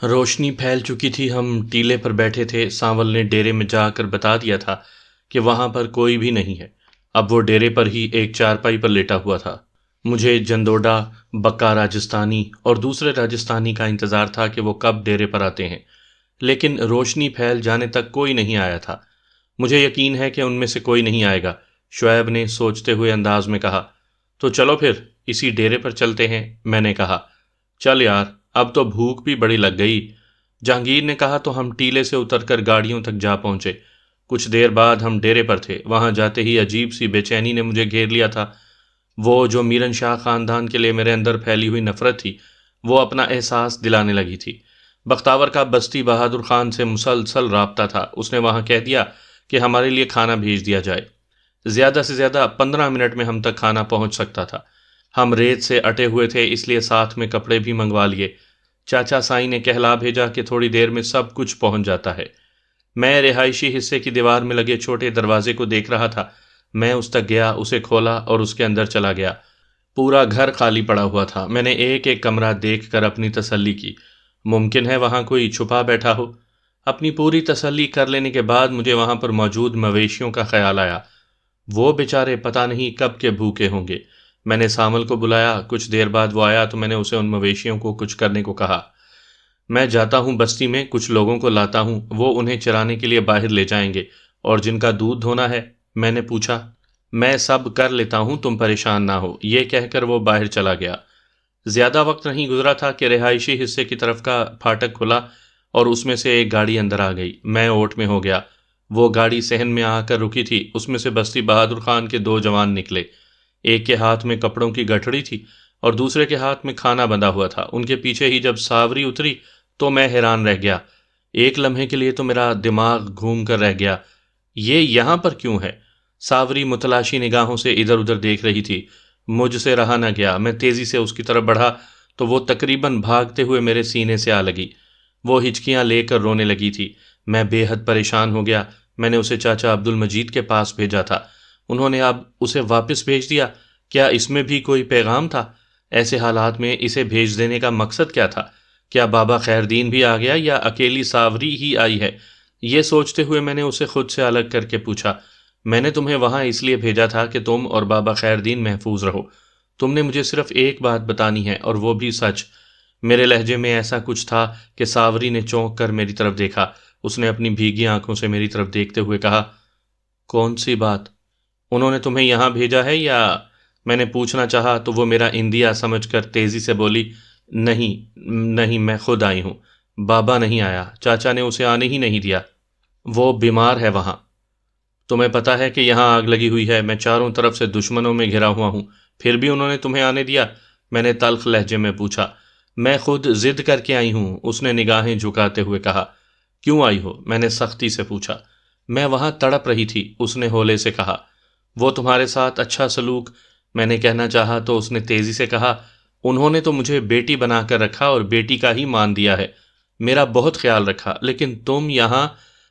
روشنی پھیل چکی تھی، ہم ٹیلے پر بیٹھے تھے۔ سانول نے ڈیرے میں جا کر بتا دیا تھا کہ وہاں پر کوئی بھی نہیں ہے۔ اب وہ ڈیرے پر ہی ایک چارپائی پر لیٹا ہوا تھا۔ مجھے جندوڈا، بکا راجستھانی اور دوسرے راجستھانی کا انتظار تھا کہ وہ کب ڈیرے پر آتے ہیں، لیکن روشنی پھیل جانے تک کوئی نہیں آیا تھا۔ مجھے یقین ہے کہ ان میں سے کوئی نہیں آئے گا، شعیب نے سوچتے ہوئے انداز میں کہا۔ تو چلو پھر اسی ڈیرے پر چلتے ہیں، میں نے کہا۔ چل یار، اب تو بھوک بھی بڑی لگ گئی، جہانگیر نے کہا۔ تو ہم ٹیلے سے اتر کر گاڑیوں تک جا پہنچے۔ کچھ دیر بعد ہم ڈیرے پر تھے۔ وہاں جاتے ہی عجیب سی بے چینی نے مجھے گھیر لیا تھا۔ وہ جو میرن شاہ خاندان کے لیے میرے اندر پھیلی ہوئی نفرت تھی، وہ اپنا احساس دلانے لگی تھی۔ بختاور کا بستی بہادر خان سے مسلسل رابطہ تھا۔ اس نے وہاں کہہ دیا کہ ہمارے لیے کھانا بھیج دیا جائے۔ زیادہ سے زیادہ 15 منٹ میں ہم تک کھانا پہنچ سکتا تھا۔ ہم ریت سے اٹے ہوئے تھے، اس لیے ساتھ میں کپڑے بھی منگوا لیے۔ چاچا سائیں نے کہلا بھیجا کہ تھوڑی دیر میں سب کچھ پہنچ جاتا ہے۔ میں رہائشی حصے کی دیوار میں لگے چھوٹے دروازے کو دیکھ رہا تھا۔ میں اس تک گیا، اسے کھولا اور اس کے اندر چلا گیا۔ پورا گھر خالی پڑا ہوا تھا۔ میں نے ایک ایک کمرہ دیکھ کر اپنی تسلی کی۔ ممکن ہے وہاں کوئی چھپا بیٹھا ہو۔ اپنی پوری تسلی کر لینے کے بعد مجھے وہاں پر موجود مویشیوں کا خیال آیا۔ وہ بیچارے پتہ نہیں کب کے بھوکے ہوں گے۔ میں نے سامل کو بلایا۔ کچھ دیر بعد وہ آیا تو میں نے اسے ان مویشیوں کو کچھ کرنے کو کہا۔ میں جاتا ہوں بستی میں، کچھ لوگوں کو لاتا ہوں، وہ انہیں چرانے کے لیے باہر لے جائیں گے۔ اور جن کا دودھ دھونا ہے، میں نے پوچھا۔ میں سب کر لیتا ہوں، تم پریشان نہ ہو، یہ کہہ کر وہ باہر چلا گیا۔ زیادہ وقت نہیں گزرا تھا کہ رہائشی حصے کی طرف کا پھاٹک کھلا اور اس میں سے ایک گاڑی اندر آ گئی۔ میں اوٹ میں ہو گیا۔ وہ گاڑی صحن میں آ کر رکی تھی۔ اس میں سے بستی بہادر خان کے 2 جوان نکلے۔ ایک کے ہاتھ میں کپڑوں کی گٹھڑی تھی اور دوسرے کے ہاتھ میں کھانا بندھا ہوا تھا۔ ان کے پیچھے ہی جب ساوری اتری تو میں حیران رہ گیا۔ ایک لمحے کے لیے تو میرا دماغ گھوم کر رہ گیا۔ یہ یہاں پر کیوں ہے؟ ساوری متلاشی نگاہوں سے ادھر ادھر دیکھ رہی تھی۔ مجھ سے رہا نہ گیا۔ میں تیزی سے اس کی طرف بڑھا تو وہ تقریباً بھاگتے ہوئے میرے سینے سے آ لگی۔ وہ ہچکیاں لے کر رونے لگی تھی۔ میں بے حد پریشان ہو گیا۔ میں نے اسے چاچا عبد المجید کے پاس بھیجا تھا۔ انہوں نے اب اسے واپس بھیج دیا۔ کیا اس میں بھی کوئی پیغام تھا؟ ایسے حالات میں اسے بھیج دینے کا مقصد کیا تھا؟ کیا بابا خیردین بھی آ گیا یا اکیلی ساوری ہی آئی ہے؟ یہ سوچتے ہوئے میں نے اسے خود سے الگ کر کے پوچھا۔ میں نے تمہیں وہاں اس لیے بھیجا تھا کہ تم اور بابا خیردین محفوظ رہو۔ تم نے مجھے صرف ایک بات بتانی ہے اور وہ بھی سچ۔ میرے لہجے میں ایسا کچھ تھا کہ ساوری نے چونک کر میری طرف دیکھا۔ اس نے اپنی بھیگی آنکھوں سے میری طرف دیکھتے ہوئے کہا، کون سی بات؟ انہوں نے تمہیں یہاں بھیجا ہے یا؟ میں نے پوچھنا چاہا تو وہ میرا اندیا سمجھ کر تیزی سے بولی، نہیں، میں خود آئی ہوں۔ بابا نہیں آیا، چاچا نے اسے آنے ہی نہیں دیا، وہ بیمار ہے وہاں۔ تمہیں پتہ ہے کہ یہاں آگ لگی ہوئی ہے، میں چاروں طرف سے دشمنوں میں گھرا ہوا ہوں، پھر بھی انہوں نے تمہیں آنے دیا؟ میں نے تلخ لہجے میں پوچھا۔ میں خود ضد کر کے آئی ہوں، اس نے نگاہیں جھکاتے ہوئے کہا۔ کیوں آئی ہو؟ میں نے سختی سے پوچھا۔ میں وہاں تڑپ رہی تھی، اس نے ہولے سے کہا۔ وہ تمہارے ساتھ اچھا سلوک؟ میں نے کہنا چاہا تو اس نے تیزی سے کہا، انہوں نے تو مجھے بیٹی بنا کر رکھا اور بیٹی کا ہی مان دیا ہے، میرا بہت خیال رکھا، لیکن تم یہاں،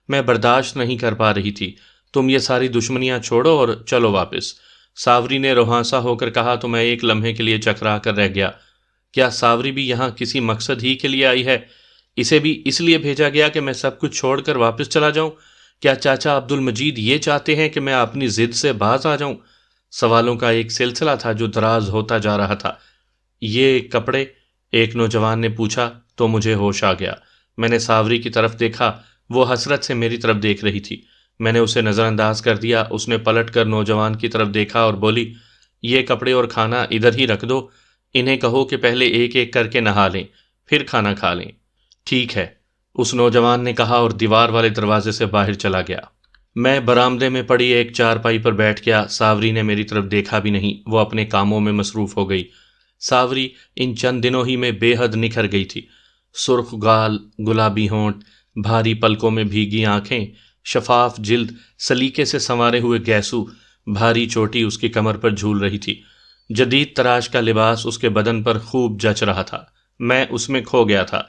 میں برداشت نہیں کر پا رہی تھی۔ تم یہ ساری دشمنیاں چھوڑو اور چلو واپس۔ ساوری نے روحانسا ہو کر کہا تو میں ایک لمحے کے لیے چکرا کر رہ گیا۔ کیا ساوری بھی یہاں کسی مقصد ہی کے لیے آئی ہے؟ اسے بھی اس لیے بھیجا گیا کہ میں سب کچھ چھوڑ کر واپس چلا جاؤں؟ کیا چاچا عبد المجید یہ چاہتے ہیں کہ میں اپنی ضد سے باز آ جاؤں؟ سوالوں کا ایک سلسلہ تھا جو دراز ہوتا جا رہا تھا۔ یہ کپڑے؟ ایک نوجوان نے پوچھا تو مجھے ہوش آ گیا۔ میں نے ساوری کی طرف دیکھا، وہ حسرت سے میری طرف دیکھ رہی تھی۔ میں نے اسے نظر انداز کر دیا۔ اس نے پلٹ کر نوجوان کی طرف دیکھا اور بولی، یہ کپڑے اور کھانا ادھر ہی رکھ دو، انہیں کہو کہ پہلے ایک ایک کر کے نہا لیں، پھر کھانا کھا لیں۔ ٹھیک ہے، اس نوجوان نے کہا اور دیوار والے دروازے سے باہر چلا گیا۔ میں برآمدے میں پڑی ایک چارپائی پر بیٹھ گیا۔ ساوری نے میری طرف دیکھا بھی نہیں، وہ اپنے کاموں میں مصروف ہو گئی۔ ساوری ان چند دنوں ہی میں بے حد نکھر گئی تھی۔ سرخ گال، گلابی ہونٹ، بھاری پلکوں میں بھیگی آنکھیں، شفاف جلد، سلیقے سے سنوارے ہوئے گیسو، بھاری چوٹی اس کی کمر پر جھول رہی تھی۔ جدید تراش کا لباس اس کے بدن پر خوب جچ رہا تھا۔ میں اس میں کھو گیا تھا۔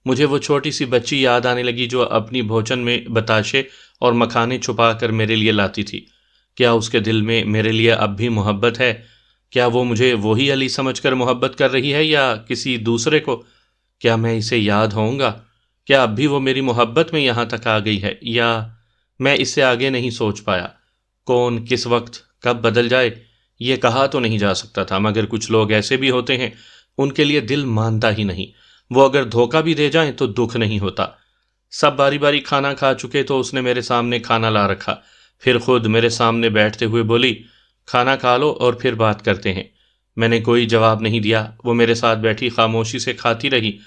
مجھے وہ چھوٹی سی بچی یاد آنے لگی جو اپنی بھوچن میں بتاشے اور مکھانے چھپا کر میرے لیے لاتی تھی۔ کیا اس کے دل میں میرے لیے اب بھی محبت ہے؟ کیا وہ مجھے وہی علی سمجھ کر محبت کر رہی ہے یا کسی دوسرے کو؟ کیا میں اسے یاد ہوں گا؟ کیا اب بھی وہ میری محبت میں یہاں تک آ گئی ہے؟ یا میں اس سے آگے نہیں سوچ پایا۔ کون کس وقت کب بدل جائے یہ کہا تو نہیں جا سکتا تھا، مگر کچھ لوگ ایسے بھی ہوتے ہیں ان کے لیے دل مانتا ہی نہیں، وہ اگر دھوکہ بھی دے جائیں تو دکھ نہیں ہوتا۔ سب باری باری کھانا کھا چکے تو اس نے میرے سامنے کھانا لا رکھا، پھر خود میرے سامنے بیٹھتے ہوئے بولی، کھانا کھا لو اور پھر بات کرتے ہیں۔ میں نے کوئی جواب نہیں دیا، وہ میرے ساتھ بیٹھی خاموشی سے کھاتی رہی۔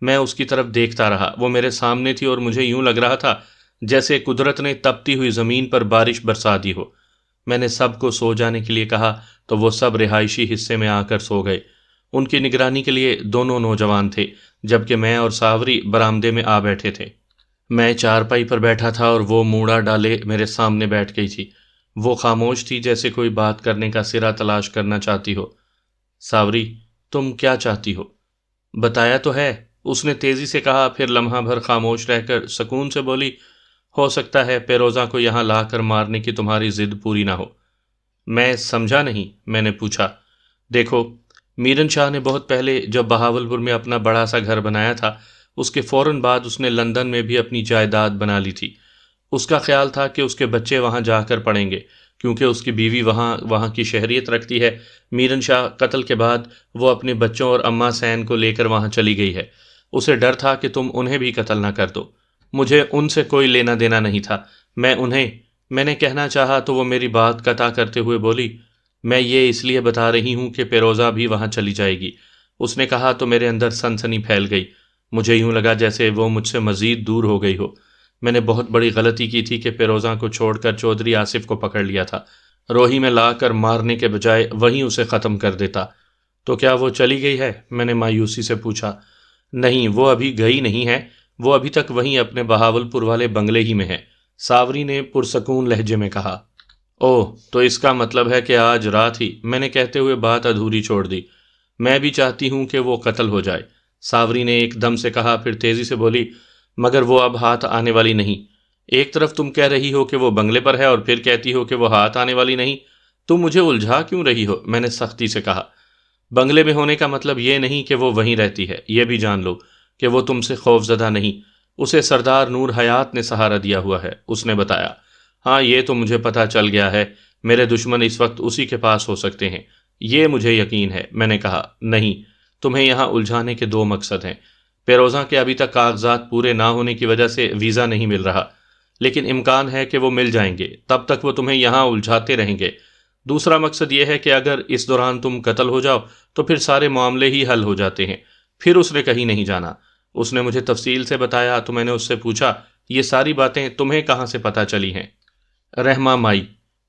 میں اس کی طرف دیکھتا رہا، وہ میرے سامنے تھی اور مجھے یوں لگ رہا تھا جیسے قدرت نے تپتی ہوئی زمین پر بارش برسا دی ہو۔ میں نے سب کو سو جانے کے لیے کہا تو وہ سب رہائشی حصے میں آ کر سو گئے۔ ان کی نگرانی کے لیے دونوں نوجوان تھے، جبکہ میں اور ساوری برآمدے میں آ بیٹھے تھے۔ میں چارپائی پر بیٹھا تھا اور وہ موڑا ڈالے میرے سامنے بیٹھ گئی تھی۔ وہ خاموش تھی، جیسے کوئی بات کرنے کا سرا تلاش کرنا چاہتی ہو۔ ساوری، تم کیا چاہتی ہو؟ بتایا تو ہے، اس نے تیزی سے کہا، پھر لمحہ بھر خاموش رہ کر سکون سے بولی، ہو سکتا ہے پیروزہ کو یہاں لا کر مارنے کی تمہاری ضد پوری نہ ہو۔ میں سمجھا نہیں، میں نے پوچھا۔ دیکھو، میرن شاہ نے بہت پہلے جب بہاولپور میں اپنا بڑا سا گھر بنایا تھا، اس کے فوراً بعد اس نے لندن میں بھی اپنی جائیداد بنا لی تھی۔ اس کا خیال تھا کہ اس کے بچے وہاں جا کر پڑھیں گے، کیونکہ اس کی بیوی وہاں کی شہریت رکھتی ہے۔ میرن شاہ قتل کے بعد وہ اپنے بچوں اور اماں سین کو لے کر وہاں چلی گئی ہے۔ اسے ڈر تھا کہ تم انہیں بھی قتل نہ کر دو۔ مجھے ان سے کوئی لینا دینا نہیں تھا۔ میں نے کہنا چاہا تو وہ میری بات قطع کرتے ہوئے بولی، میں یہ اس لیے بتا رہی ہوں کہ پیروزہ بھی وہاں چلی جائے گی۔ اس نے کہا تو میرے اندر سنسنی پھیل گئی۔ مجھے یوں لگا جیسے وہ مجھ سے مزید دور ہو گئی ہو۔ میں نے بہت بڑی غلطی کی تھی کہ پیروزہ کو چھوڑ کر چودھری آصف کو پکڑ لیا تھا۔ روہی میں لا کر مارنے کے بجائے وہیں اسے ختم کر دیتا۔ تو کیا وہ چلی گئی ہے؟ میں نے مایوسی سے پوچھا۔ نہیں، وہ ابھی گئی نہیں ہے، وہ ابھی تک وہیں اپنے بہاولپور والے بنگلے ہی میں ہے، ساوری نے پرسکون لہجے میں کہا۔ اوہ، تو اس کا مطلب ہے کہ آج رات ہی، میں نے کہتے ہوئے بات ادھوری چھوڑ دی۔ میں بھی چاہتی ہوں کہ وہ قتل ہو جائے، ساوری نے ایک دم سے کہا، پھر تیزی سے بولی، مگر وہ اب ہاتھ آنے والی نہیں۔ ایک طرف تم کہہ رہی ہو کہ وہ بنگلے پر ہے اور پھر کہتی ہو کہ وہ ہاتھ آنے والی نہیں، تم مجھے الجھا کیوں رہی ہو؟ میں نے سختی سے کہا۔ بنگلے میں ہونے کا مطلب یہ نہیں کہ وہ وہیں رہتی ہے، یہ بھی جان لو کہ وہ تم سے خوف زدہ نہیں، اسے سردار نور حیات نے سہارا دیا ہوا ہے، اس نے بتایا۔ ہاں، یہ تو مجھے پتہ چل گیا ہے، میرے دشمن اس وقت اسی کے پاس ہو سکتے ہیں، یہ مجھے یقین ہے، میں نے کہا۔ نہیں، تمہیں یہاں الجھانے کے دو مقصد ہیں۔ پیروزہ کے ابھی تک کاغذات پورے نہ ہونے کی وجہ سے ویزا نہیں مل رہا، لیکن امکان ہے کہ وہ مل جائیں گے، تب تک وہ تمہیں یہاں الجھاتے رہیں گے۔ دوسرا مقصد یہ ہے کہ اگر اس دوران تم قتل ہو جاؤ تو پھر سارے معاملے ہی حل ہو جاتے ہیں، پھر اس نے کہیں نہیں جانا۔ اس نے مجھے تفصیل سے بتایا تو میں نے اس سے پوچھا، یہ ساری باتیں تمہیں کہاں سے پتہ چلی ہیں؟ رحمہ مائی،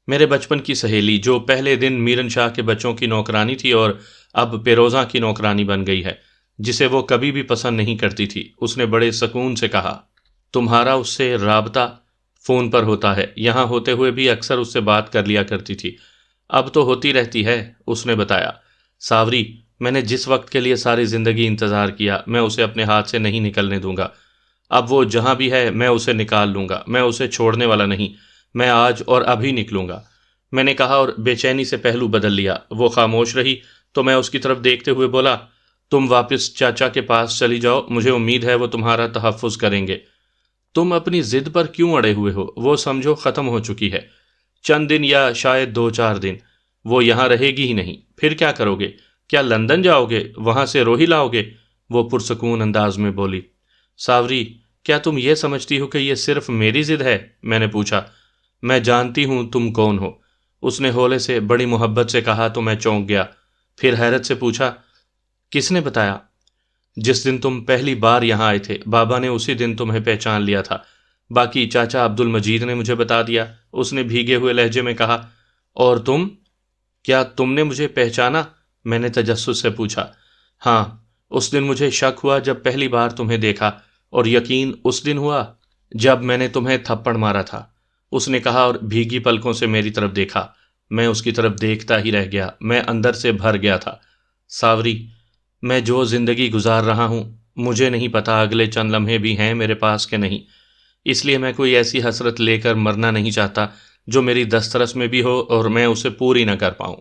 میرے بچپن کی سہیلی، جو پہلے دن میرن شاہ کے بچوں کی نوکرانی تھی اور اب پیروزہ کی نوکرانی بن گئی ہے، جسے وہ کبھی بھی پسند نہیں کرتی تھی، اس نے بڑے سکون سے کہا۔ تمہارا اس سے رابطہ فون پر ہوتا ہے، یہاں ہوتے ہوئے بھی اکثر اس سے بات کر لیا کرتی تھی، اب تو ہوتی رہتی ہے، اس نے بتایا۔ ساوری، میں نے جس وقت کے لیے ساری زندگی انتظار کیا، میں اسے اپنے ہاتھ سے نہیں نکلنے دوں گا۔ اب وہ جہاں بھی ہے میں اسے نکال لوں گا، میں اسے چھوڑنے والا نہیں، میں آج اور ابھی نکلوں گا، میں نے کہا اور بے چینی سے پہلو بدل لیا۔ وہ خاموش رہی تو میں اس کی طرف دیکھتے ہوئے بولا، تم واپس چاچا کے پاس چلی جاؤ، مجھے امید ہے وہ تمہارا تحفظ کریں گے۔ تم اپنی ضد پر کیوں اڑے ہوئے ہو؟ وہ سمجھو ختم ہو چکی ہے، چند دن یا شاید 2-4 دن، وہ یہاں رہے گی ہی نہیں۔ پھر کیا کرو گے؟ کیا لندن جاؤ گے؟ وہاں سے روہی لاؤ گے؟ وہ پرسکون انداز میں بولی۔ ساوری، کیا تم یہ سمجھتی ہو کہ یہ صرف میری ضد ہے؟ میں نے پوچھا۔ میں جانتی ہوں تم کون ہو، اس نے ہولے سے بڑی محبت سے کہا تو میں چونک گیا، پھر حیرت سے پوچھا، کس نے بتایا؟ جس دن تم پہلی بار یہاں آئے تھے، بابا نے اسی دن تمہیں پہچان لیا تھا، باقی چاچا عبد المجید نے مجھے بتا دیا، اس نے بھیگے ہوئے لہجے میں کہا۔ اور تم؟ کیا تم نے مجھے پہچانا؟ میں نے تجسس سے پوچھا۔ ہاں، اس دن مجھے شک ہوا جب پہلی بار تمہیں دیکھا، اور یقین اس دن ہوا جب میں نے تمہیں تھپڑ مارا تھا، اس نے کہا اور بھیگی پلکوں سے میری طرف دیکھا۔ میں اس کی طرف دیکھتا ہی رہ گیا، میں اندر سے بھر گیا تھا۔ ساوری، میں جو زندگی گزار رہا ہوں، مجھے نہیں پتا اگلے چند لمحے بھی ہیں میرے پاس کہ نہیں، اس لیے میں کوئی ایسی حسرت لے کر مرنا نہیں چاہتا جو میری دسترس میں بھی ہو اور میں اسے پوری نہ کر پاؤں۔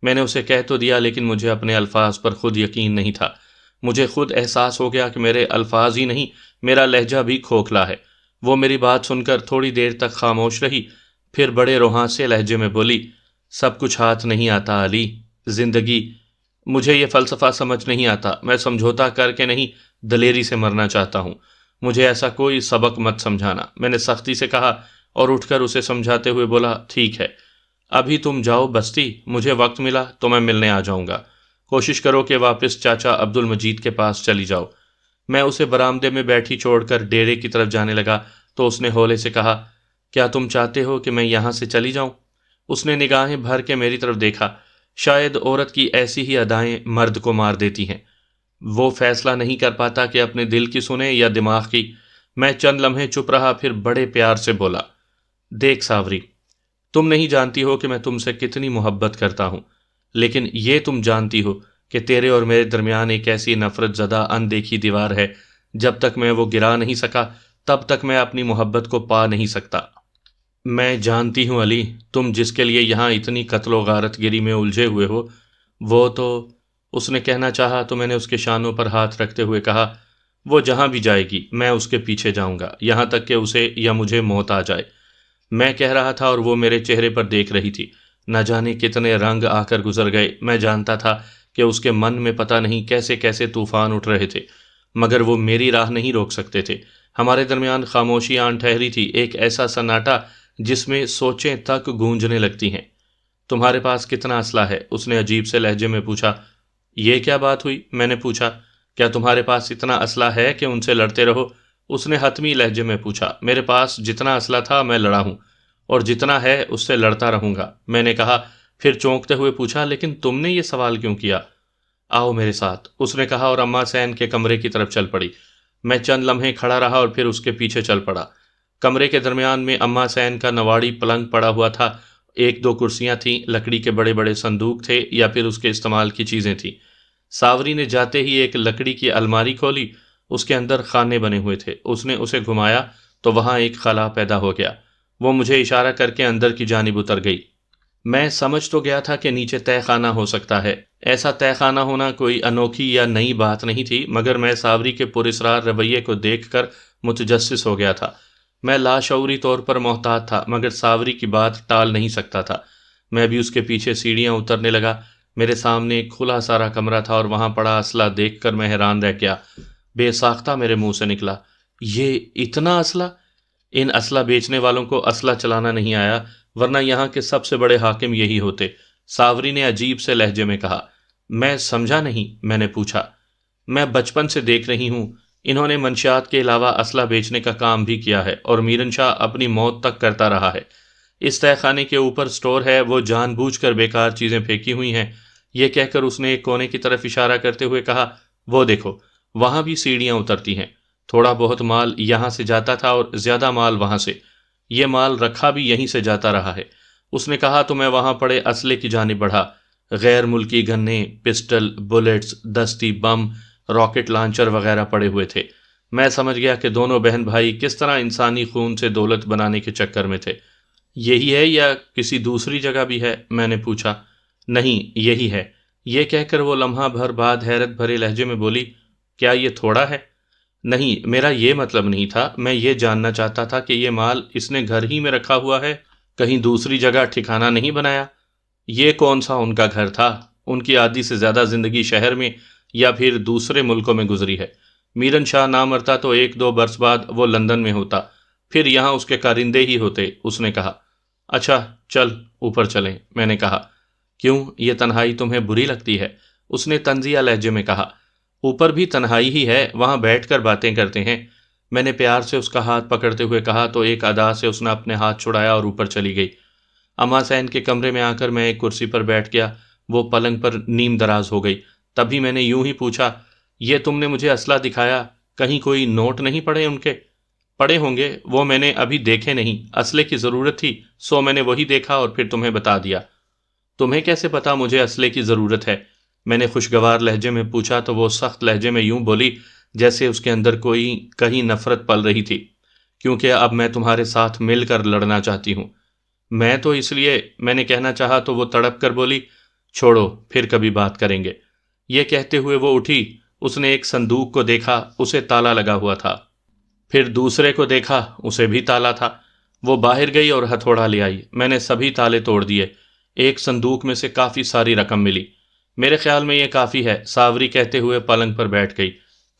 میں نے اسے کہہ تو دیا، لیکن مجھے اپنے الفاظ پر خود یقین نہیں تھا۔ مجھے خود احساس ہو گیا کہ میرے الفاظ ہی نہیں، میرا لہجہ بھی کھوکھلا ہے۔ وہ میری بات سن کر تھوڑی دیر تک خاموش رہی، پھر بڑے روحاں سے لہجے میں بولی، سب کچھ ہاتھ نہیں آتا علی، زندگی، مجھے یہ فلسفہ سمجھ نہیں آتا، میں سمجھوتا کر کے نہیں، دلیری سے مرنا چاہتا ہوں، مجھے ایسا کوئی سبق مت سمجھانا۔ میں نے سختی سے کہا اور اٹھ کر اسے سمجھاتے ہوئے بولا، ٹھیک ہے، ابھی تم جاؤ بستی، مجھے وقت ملا تو میں ملنے آ جاؤں گا، کوشش کرو کہ واپس چاچا عبد المجید کے پاس چلی جاؤ۔ میں اسے برآمدے میں بیٹھی چھوڑ کر ڈیرے کی طرف جانے لگا تو اس نے ہولے سے کہا، کیا تم چاہتے ہو کہ میں یہاں سے چلی جاؤں؟ اس نے نگاہیں بھر کے میری طرف دیکھا۔ شاید عورت کی ایسی ہی ادائیں مرد کو مار دیتی ہیں، وہ فیصلہ نہیں کر پاتا کہ اپنے دل کی سنے یا دماغ کی۔ میں چند لمحے چپ رہا، پھر بڑے پیار سے بولا، دیکھ ساوری، تم نہیں جانتی ہو کہ میں تم سے کتنی محبت کرتا ہوں، لیکن یہ تم جانتی ہو کہ تیرے اور میرے درمیان ایک ایسی نفرت زدہ اندیکھی دیوار ہے، جب تک میں وہ گرا نہیں سکا تب تک میں اپنی محبت کو پا نہیں سکتا۔ میں جانتی ہوں علی، تم جس کے لیے یہاں اتنی قتل و غارت گری میں الجھے ہوئے ہو، وہ تو، اس نے کہنا چاہا تو میں نے اس کے شانوں پر ہاتھ رکھتے ہوئے کہا، وہ جہاں بھی جائے گی میں اس کے پیچھے جاؤں گا، یہاں تک کہ اسے یا مجھے موت آ جائے۔ میں کہہ رہا تھا اور وہ میرے چہرے پر دیکھ رہی تھی۔ نہ جانے کتنے رنگ آ کر گزر گئے، میں جانتا تھا کہ اس کے من میں پتہ نہیں کیسے کیسے طوفان اٹھ رہے تھے، مگر وہ میری راہ نہیں روک سکتے تھے۔ ہمارے درمیان خاموشی آن ٹھہری تھی، ایک ایسا سناٹا جس میں سوچیں تک گونجنے لگتی ہیں۔ تمہارے پاس کتنا اسلحہ ہے؟ اس نے عجیب سے لہجے میں پوچھا۔ یہ کیا بات ہوئی؟ میں نے پوچھا، کیا تمہارے پاس اتنا اسلحہ ہے کہ ان سے لڑتے رہو؟ اس نے حتمی لہجے میں پوچھا۔ میرے پاس جتنا اسلحہ تھا میں لڑا ہوں، اور جتنا ہے اس سے لڑتا رہوں گا، میں نے کہا۔ پھر چونکتے ہوئے پوچھا، لیکن تم نے یہ سوال کیوں کیا؟ آؤ میرے ساتھ، اس نے کہا اور اماں سین کے کمرے کی طرف چل پڑی۔ میں چند لمحے کھڑا رہا اور پھر اس کے پیچھے چل پڑا۔ کمرے کے درمیان میں اماں سین کا نواڑی پلنگ پڑا ہوا تھا، ایک دو کرسیاں تھیں، لکڑی کے بڑے بڑے صندوق تھے یا پھر اس کے استعمال کی چیزیں تھیں۔ ساوری نے جاتے ہی ایک لکڑی کی الماری کھولی، اس کے اندر خانے بنے ہوئے تھے۔ اس نے اسے گھمایا تو وہاں ایک خلا پیدا ہو گیا۔ وہ مجھے اشارہ کر کے اندر کی جانب اتر گئی۔ میں سمجھ تو گیا تھا کہ نیچے تہہ خانہ ہو سکتا ہے، ایسا تہہ خانہ ہونا کوئی انوکھی یا نئی بات نہیں تھی، مگر میں ساوری کے پراسرار رویے کو دیکھ کر متجسس ہو گیا تھا۔ میں لاشعوری طور پر محتاط تھا، مگر ساوری کی بات ٹال نہیں سکتا تھا۔ میں بھی اس کے پیچھے سیڑھیاں اترنے لگا۔ میرے سامنے ایک کھلا سارا کمرہ تھا اور وہاں پڑا اسلحہ دیکھ کر میں حیران رہ گیا۔ بے ساختہ میرے منہ سے نکلا، یہ اتنا اسلحہ؟ ان اسلحہ بیچنے والوں کو اسلحہ چلانا نہیں آیا، ورنہ یہاں کے سب سے بڑے حاکم یہی ہوتے، ساوری نے عجیب سے لہجے میں کہا۔ میں سمجھا نہیں، میں نے پوچھا۔ میں بچپن سے دیکھ رہی ہوں، انہوں نے منشیات کے علاوہ اسلحہ بیچنے کا کام بھی کیا ہے، اور میرن شاہ اپنی موت تک کرتا رہا ہے۔ اس تہہ خانے کے اوپر سٹور ہے، وہ جان بوجھ کر بیکار چیزیں پھینکی ہوئی ہیں۔ یہ کہہ کر اس نے ایک کونے کی طرف اشارہ کرتے ہوئے کہا، وہ دیکھو، وہاں بھی سیڑھیاں اترتی ہیں۔ تھوڑا بہت مال یہاں سے جاتا تھا اور زیادہ مال وہاں سے، یہ مال رکھا بھی یہیں سے جاتا رہا ہے۔ اس نے کہا تو میں وہاں پڑے اسلحے کی جانب بڑھا۔ غیر ملکی گنے، پسٹل، بلٹس، دستی بم، راکٹ لانچر وغیرہ پڑے ہوئے تھے۔ میں سمجھ گیا کہ دونوں بہن بھائی کس طرح انسانی خون سے دولت بنانے کے چکر میں تھے۔ یہی ہے یا کسی دوسری جگہ بھی ہے؟ میں نے پوچھا۔ نہیں، یہی ہے، یہ کہہ کر وہ لمحہ بھر بعد حیرت بھرے لہجے میں بولی، کیا یہ تھوڑا ہے؟ نہیں، میرا یہ مطلب نہیں تھا، میں یہ جاننا چاہتا تھا کہ یہ مال اس نے گھر ہی میں رکھا ہوا ہے، کہیں دوسری جگہ ٹھکانہ نہیں بنایا؟ یہ کون سا ان کا گھر تھا؟ ان کی آدھی سے زیادہ زندگی شہر میں یا پھر دوسرے ملکوں میں گزری ہے۔ میرن شاہ نہ مرتا تو 1-2 برس بعد وہ لندن میں ہوتا، پھر یہاں اس کے کارندے ہی ہوتے، اس نے کہا۔ اچھا چل اوپر چلیں، میں نے کہا۔ کیوں، یہ تنہائی تمہیں بری لگتی ہے؟ اس نے طنزیہ لہجے میں کہا۔ اوپر بھی تنہائی ہی ہے، وہاں بیٹھ کر باتیں کرتے ہیں، میں نے پیار سے اس کا ہاتھ پکڑتے ہوئے کہا تو ایک ادا سے اس نے اپنے ہاتھ چھڑایا اور اوپر چلی گئی۔ اماں سین کے کمرے میں آ کر میں ایک کرسی پر بیٹھ گیا، وہ پلنگ پر نیم دراز ہو گئی۔ تبھی میں نے یوں ہی پوچھا، یہ تم نے مجھے اسلحہ دکھایا، کہیں کوئی نوٹ نہیں پڑے ان کے؟ پڑے ہوں گے، وہ میں نے ابھی دیکھے نہیں، اسلحے کی ضرورت تھی سو میں نے وہی دیکھا اور پھر تمہیں بتا دیا۔ تمہیں کیسے پتا مجھے اسلحے کی ضرورت ہے؟ میں نے خوشگوار لہجے میں پوچھا تو وہ سخت لہجے میں یوں بولی جیسے اس کے اندر کوئی کہیں نفرت پل رہی تھی، کیونکہ اب میں تمہارے ساتھ مل کر لڑنا چاہتی ہوں۔ میں تو اس لیے، میں نے کہنا چاہا تو وہ تڑپ کر بولی، چھوڑو پھر کبھی بات کریں گے۔ یہ کہتے ہوئے وہ اٹھی اس نے ایک صندوق کو دیکھا، اسے تالا لگا ہوا تھا۔ پھر دوسرے کو دیکھا، اسے بھی تالا تھا۔ وہ باہر گئی اور ہتھوڑا لے آئی۔ میں نے سبھی تالے توڑ دیے۔ ایک صندوق میں سے کافی ساری رقم ملی۔ میرے خیال میں یہ کافی ہے، ساوری کہتے ہوئے پلنگ پر بیٹھ گئی۔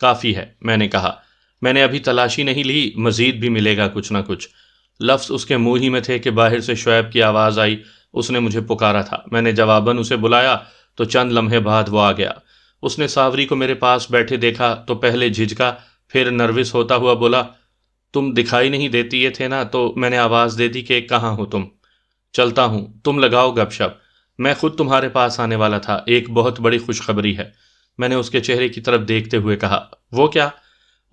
کافی ہے، میں نے کہا۔ میں نے ابھی تلاشی نہیں لی، مزید بھی ملے گا کچھ نہ کچھ۔ لفظ اس کے منہ ہی میں تھے کہ باہر سے شعیب کی آواز آئی۔ اس نے مجھے پکارا تھا۔ میں نے جواباً اسے بلایا تو چند لمحے بعد وہ آ گیا۔ اس نے ساوری کو میرے پاس بیٹھے دیکھا تو پہلے جھجکا، پھر نروس ہوتا ہوا بولا، تم دکھائی نہیں دیتی تھے نا، تو میں نے آواز دے دی کہ کہاں ہو تم؟ چلتا ہوں، تم لگاؤ گپ شپ، میں خود تمہارے پاس آنے والا تھا، ایک بہت بڑی خوشخبری ہے۔ میں نے اس کے چہرے کی طرف دیکھتے ہوئے کہا، وہ کیا؟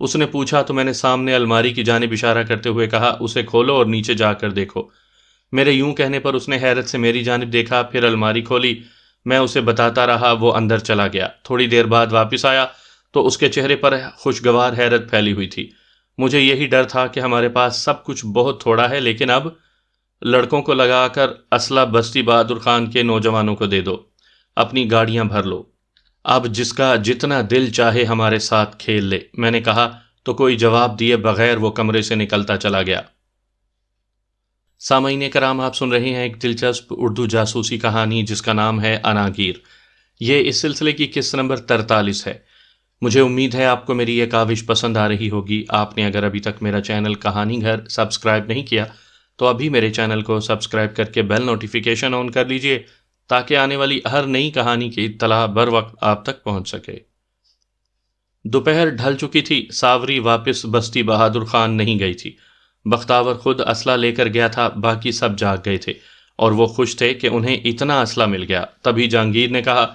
اس نے پوچھا تو میں نے سامنے الماری کی جانب اشارہ کرتے ہوئے کہا، اسے کھولو اور نیچے جا کر دیکھو۔ میرے یوں کہنے پر اس نے حیرت سے میری جانب دیکھا، پھر الماری کھولی۔ میں اسے بتاتا رہا، وہ اندر چلا گیا۔ تھوڑی دیر بعد واپس آیا تو اس کے چہرے پر خوشگوار حیرت پھیلی ہوئی تھی۔ مجھے یہی ڈر تھا کہ ہمارے پاس سب کچھ بہت تھوڑا ہے، لیکن اب لڑکوں کو لگا کر اسلحہ بستی بہادر خان کے نوجوانوں کو دے دو، اپنی گاڑیاں بھر لو، اب جس کا جتنا دل چاہے ہمارے ساتھ کھیل لے۔ میں نے کہا تو کوئی جواب دیے بغیر وہ کمرے سے نکلتا چلا گیا۔ سامعین کرام، آپ سن رہے ہیں ایک دلچسپ اردو جاسوسی کہانی جس کا نام ہے اناگیر۔ یہ اس سلسلے کی قسط نمبر 43 ہے۔ مجھے امید ہے آپ کو میری یہ کاوش پسند آ رہی ہوگی۔ آپ نے اگر ابھی تک میرا چینل کہانی گھر سبسکرائب نہیں کیا تو ابھی میرے چینل کو سبسکرائب کر کے بیل نوٹیفیکیشن آن کر لیجئے تاکہ آنے والی ہر نئی کہانی کی اطلاع بر وقت آپ تک پہنچ سکے۔ دوپہر ڈھل چکی تھی۔ ساوری واپس بستی بہادر خان نہیں گئی تھی۔ بختاور خود اسلحہ لے کر گیا تھا، باقی سب جاگ گئے تھے اور وہ خوش تھے کہ انہیں اتنا اسلحہ مل گیا۔ تبھی جہانگیر نے کہا،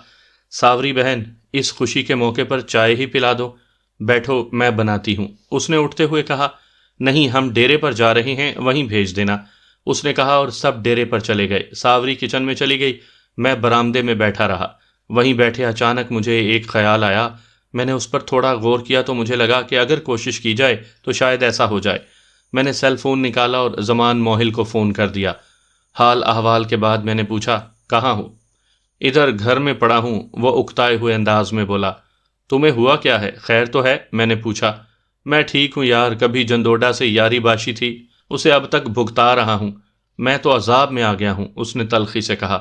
ساوری بہن، اس خوشی کے موقع پر چائے ہی پلا دو، بیٹھو میں بناتی ہوں۔ اس نے اٹھتے ہوئے کہا، نہیں، ہم ڈیرے پر جا رہے ہیں، وہیں بھیج دینا۔ اس نے کہا اور سب ڈیرے پر چلے گئے۔ ساوری کچن میں چلی گئی، میں برآمدے میں بیٹھا رہا۔ وہیں بیٹھے اچانک مجھے ایک خیال آیا۔ میں نے اس پر تھوڑا غور کیا تو مجھے لگا کہ اگر کوشش کی جائے تو شاید ایسا ہو جائے۔ میں نے سیل فون نکالا اور زمان موہل کو فون کر دیا۔ حال احوال کے بعد میں نے پوچھا، کہاں ہو؟ ادھر گھر میں پڑا ہوں، وہ اکتائے ہوئے انداز میں بولا۔ تمہیں ہوا کیا ہے؟ خیر تو ہے؟ میں نے پوچھا۔ میں ٹھیک ہوں یار، کبھی جندوڈا سے یاری باشی تھی، اسے اب تک بھگتا رہا ہوں، میں تو عذاب میں آ گیا ہوں، اس نے تلخی سے کہا۔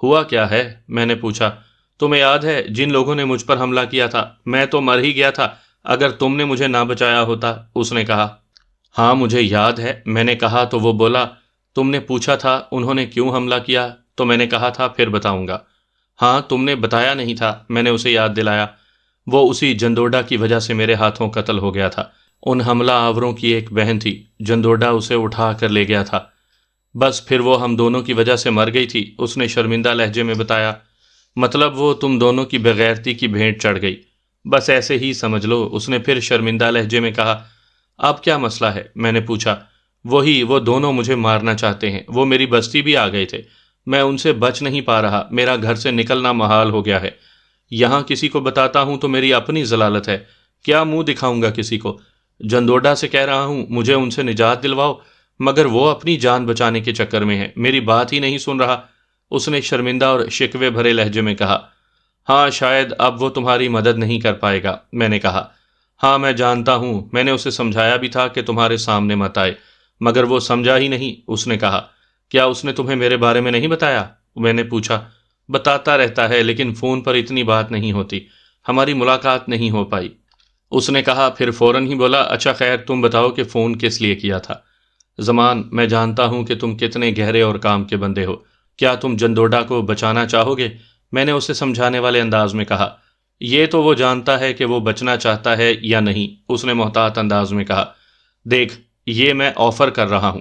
ہوا کیا ہے؟ میں نے پوچھا۔ تمہیں یاد ہے جن لوگوں نے مجھ پر حملہ کیا تھا؟ میں تو مر ہی گیا تھا اگر تم نے مجھے نہ بچایا ہوتا، اس نے کہا۔ ہاں مجھے یاد ہے، میں نے کہا تو وہ بولا، تم نے پوچھا تھا انہوں نے کیوں حملہ کیا، تو میں نے کہا تھا پھر بتاؤں گا۔ ہاں تم نے بتایا نہیں تھا، میں نے اسے یاد دلایا۔ وہ اسی جندوڈا کی وجہ سے میرے ہاتھوں قتل ہو گیا تھا۔ ان حملہ آوروں کی ایک بہن تھی، جندوڈا اسے اٹھا کر لے گیا تھا، بس پھر وہ ہم دونوں کی وجہ سے مر گئی تھی، اس نے شرمندہ لہجے میں بتایا۔ مطلب وہ تم دونوں کی بغیرتی کی بھینٹ چڑھ گئی، بس ایسے ہی سمجھ لو، اس نے پھر شرمندہ لہجے میں کہا۔ اب کیا مسئلہ ہے؟ میں نے پوچھا۔ وہی، وہ دونوں مجھے مارنا چاہتے ہیں، وہ میری بستی بھی آ گئے تھے، میں ان سے بچ نہیں پا رہا، میرا گھر سے نکلنا محال ہو گیا ہے۔ یہاں کسی کو بتاتا ہوں تو میری اپنی ضلالت ہے، کیا منہ دکھاؤں گا کسی کو؟ جندوڈا سے کہہ رہا ہوں مجھے ان سے نجات دلواؤ، مگر وہ اپنی جان بچانے کے چکر میں ہے، میری بات ہی نہیں سن رہا، اس نے شرمندہ اور شکوے بھرے لہجے میں کہا۔ ہاں شاید اب وہ تمہاری مدد نہیں کر پائے گا، میں نے کہا۔ ہاں میں جانتا ہوں، میں نے اسے سمجھایا بھی تھا کہ تمہارے سامنے مت آئے، مگر وہ سمجھا ہی نہیں، اس نے کہا۔ کیا اس نے تمہیں میرے بارے میں نہیں بتایا؟ میں نے پوچھا۔ بتاتا رہتا ہے لیکن فون پر اتنی بات نہیں ہوتی، ہماری ملاقات نہیں ہو پائی، اس نے کہا، پھر فوراً ہی بولا، اچھا خیر تم بتاؤ کہ فون کس لیے کیا تھا؟ زمان، میں جانتا ہوں کہ تم کتنے گہرے اور کام کے بندے ہو، کیا تم جندوڈا کو بچانا چاہو گے؟ میں نے اسے سمجھانے والے انداز میں کہا۔ یہ تو وہ جانتا ہے کہ وہ بچنا چاہتا ہے یا نہیں، اس نے محتاط انداز میں کہا۔ دیکھ، یہ میں آفر کر رہا ہوں،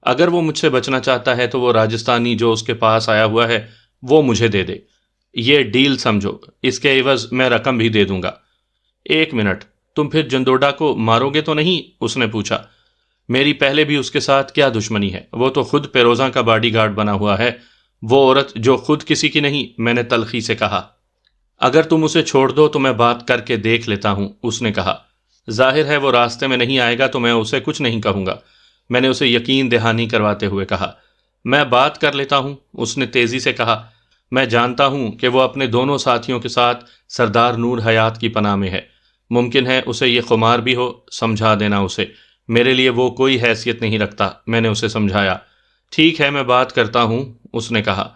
اگر وہ مجھ سے بچنا چاہتا ہے تو وہ راجستانی جو اس کے پاس آیا ہوا ہے وہ مجھے دے دے، یہ ڈیل سمجھو، اس کے عوض میں رقم بھی دے دوں گا۔ ایک منٹ، تم پھر جندوڈا کو مارو گے تو نہیں؟ اس نے پوچھا۔ میری پہلے بھی اس کے ساتھ کیا دشمنی ہے، وہ تو خود پیروزاں کا باڈی گارڈ بنا ہوا ہے، وہ عورت جو خود کسی کی نہیں، میں نے تلخی سے کہا۔ اگر تم اسے چھوڑ دو تو میں بات کر کے دیکھ لیتا ہوں، اس نے کہا۔ ظاہر ہے وہ راستے میں نہیں آئے گا تو میں اسے کچھ نہیں کہوں گا، میں نے اسے یقین دہانی کرواتے ہوئے کہا۔ میں بات کر لیتا ہوں، اس نے تیزی سے کہا۔ میں جانتا ہوں کہ وہ اپنے دونوں ساتھیوں کے ساتھ سردار نور حیات کی پناہ میں ہے۔ ممکن ہے اسے یہ خمار بھی ہو، سمجھا دینا اسے، میرے لیے وہ کوئی حیثیت نہیں رکھتا۔ میں نے اسے سمجھایا۔ ٹھیک ہے، میں بات کرتا ہوں، اس نے کہا۔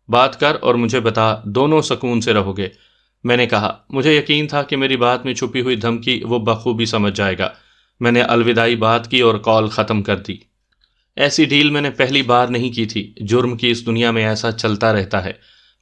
بات کر اور مجھے بتا، دونوں سکون سے رہو گے۔ میں نے کہا، مجھے یقین تھا کہ میری بات میں چھپی ہوئی دھمکی وہ بخوبی سمجھ جائے گا۔ میں نے الوداعی بات کی اور کال ختم کر دی۔ ایسی ڈیل میں نے پہلی بار نہیں کی تھی۔ جرم کی اس دنیا میں ایسا چلتا رہتا ہے۔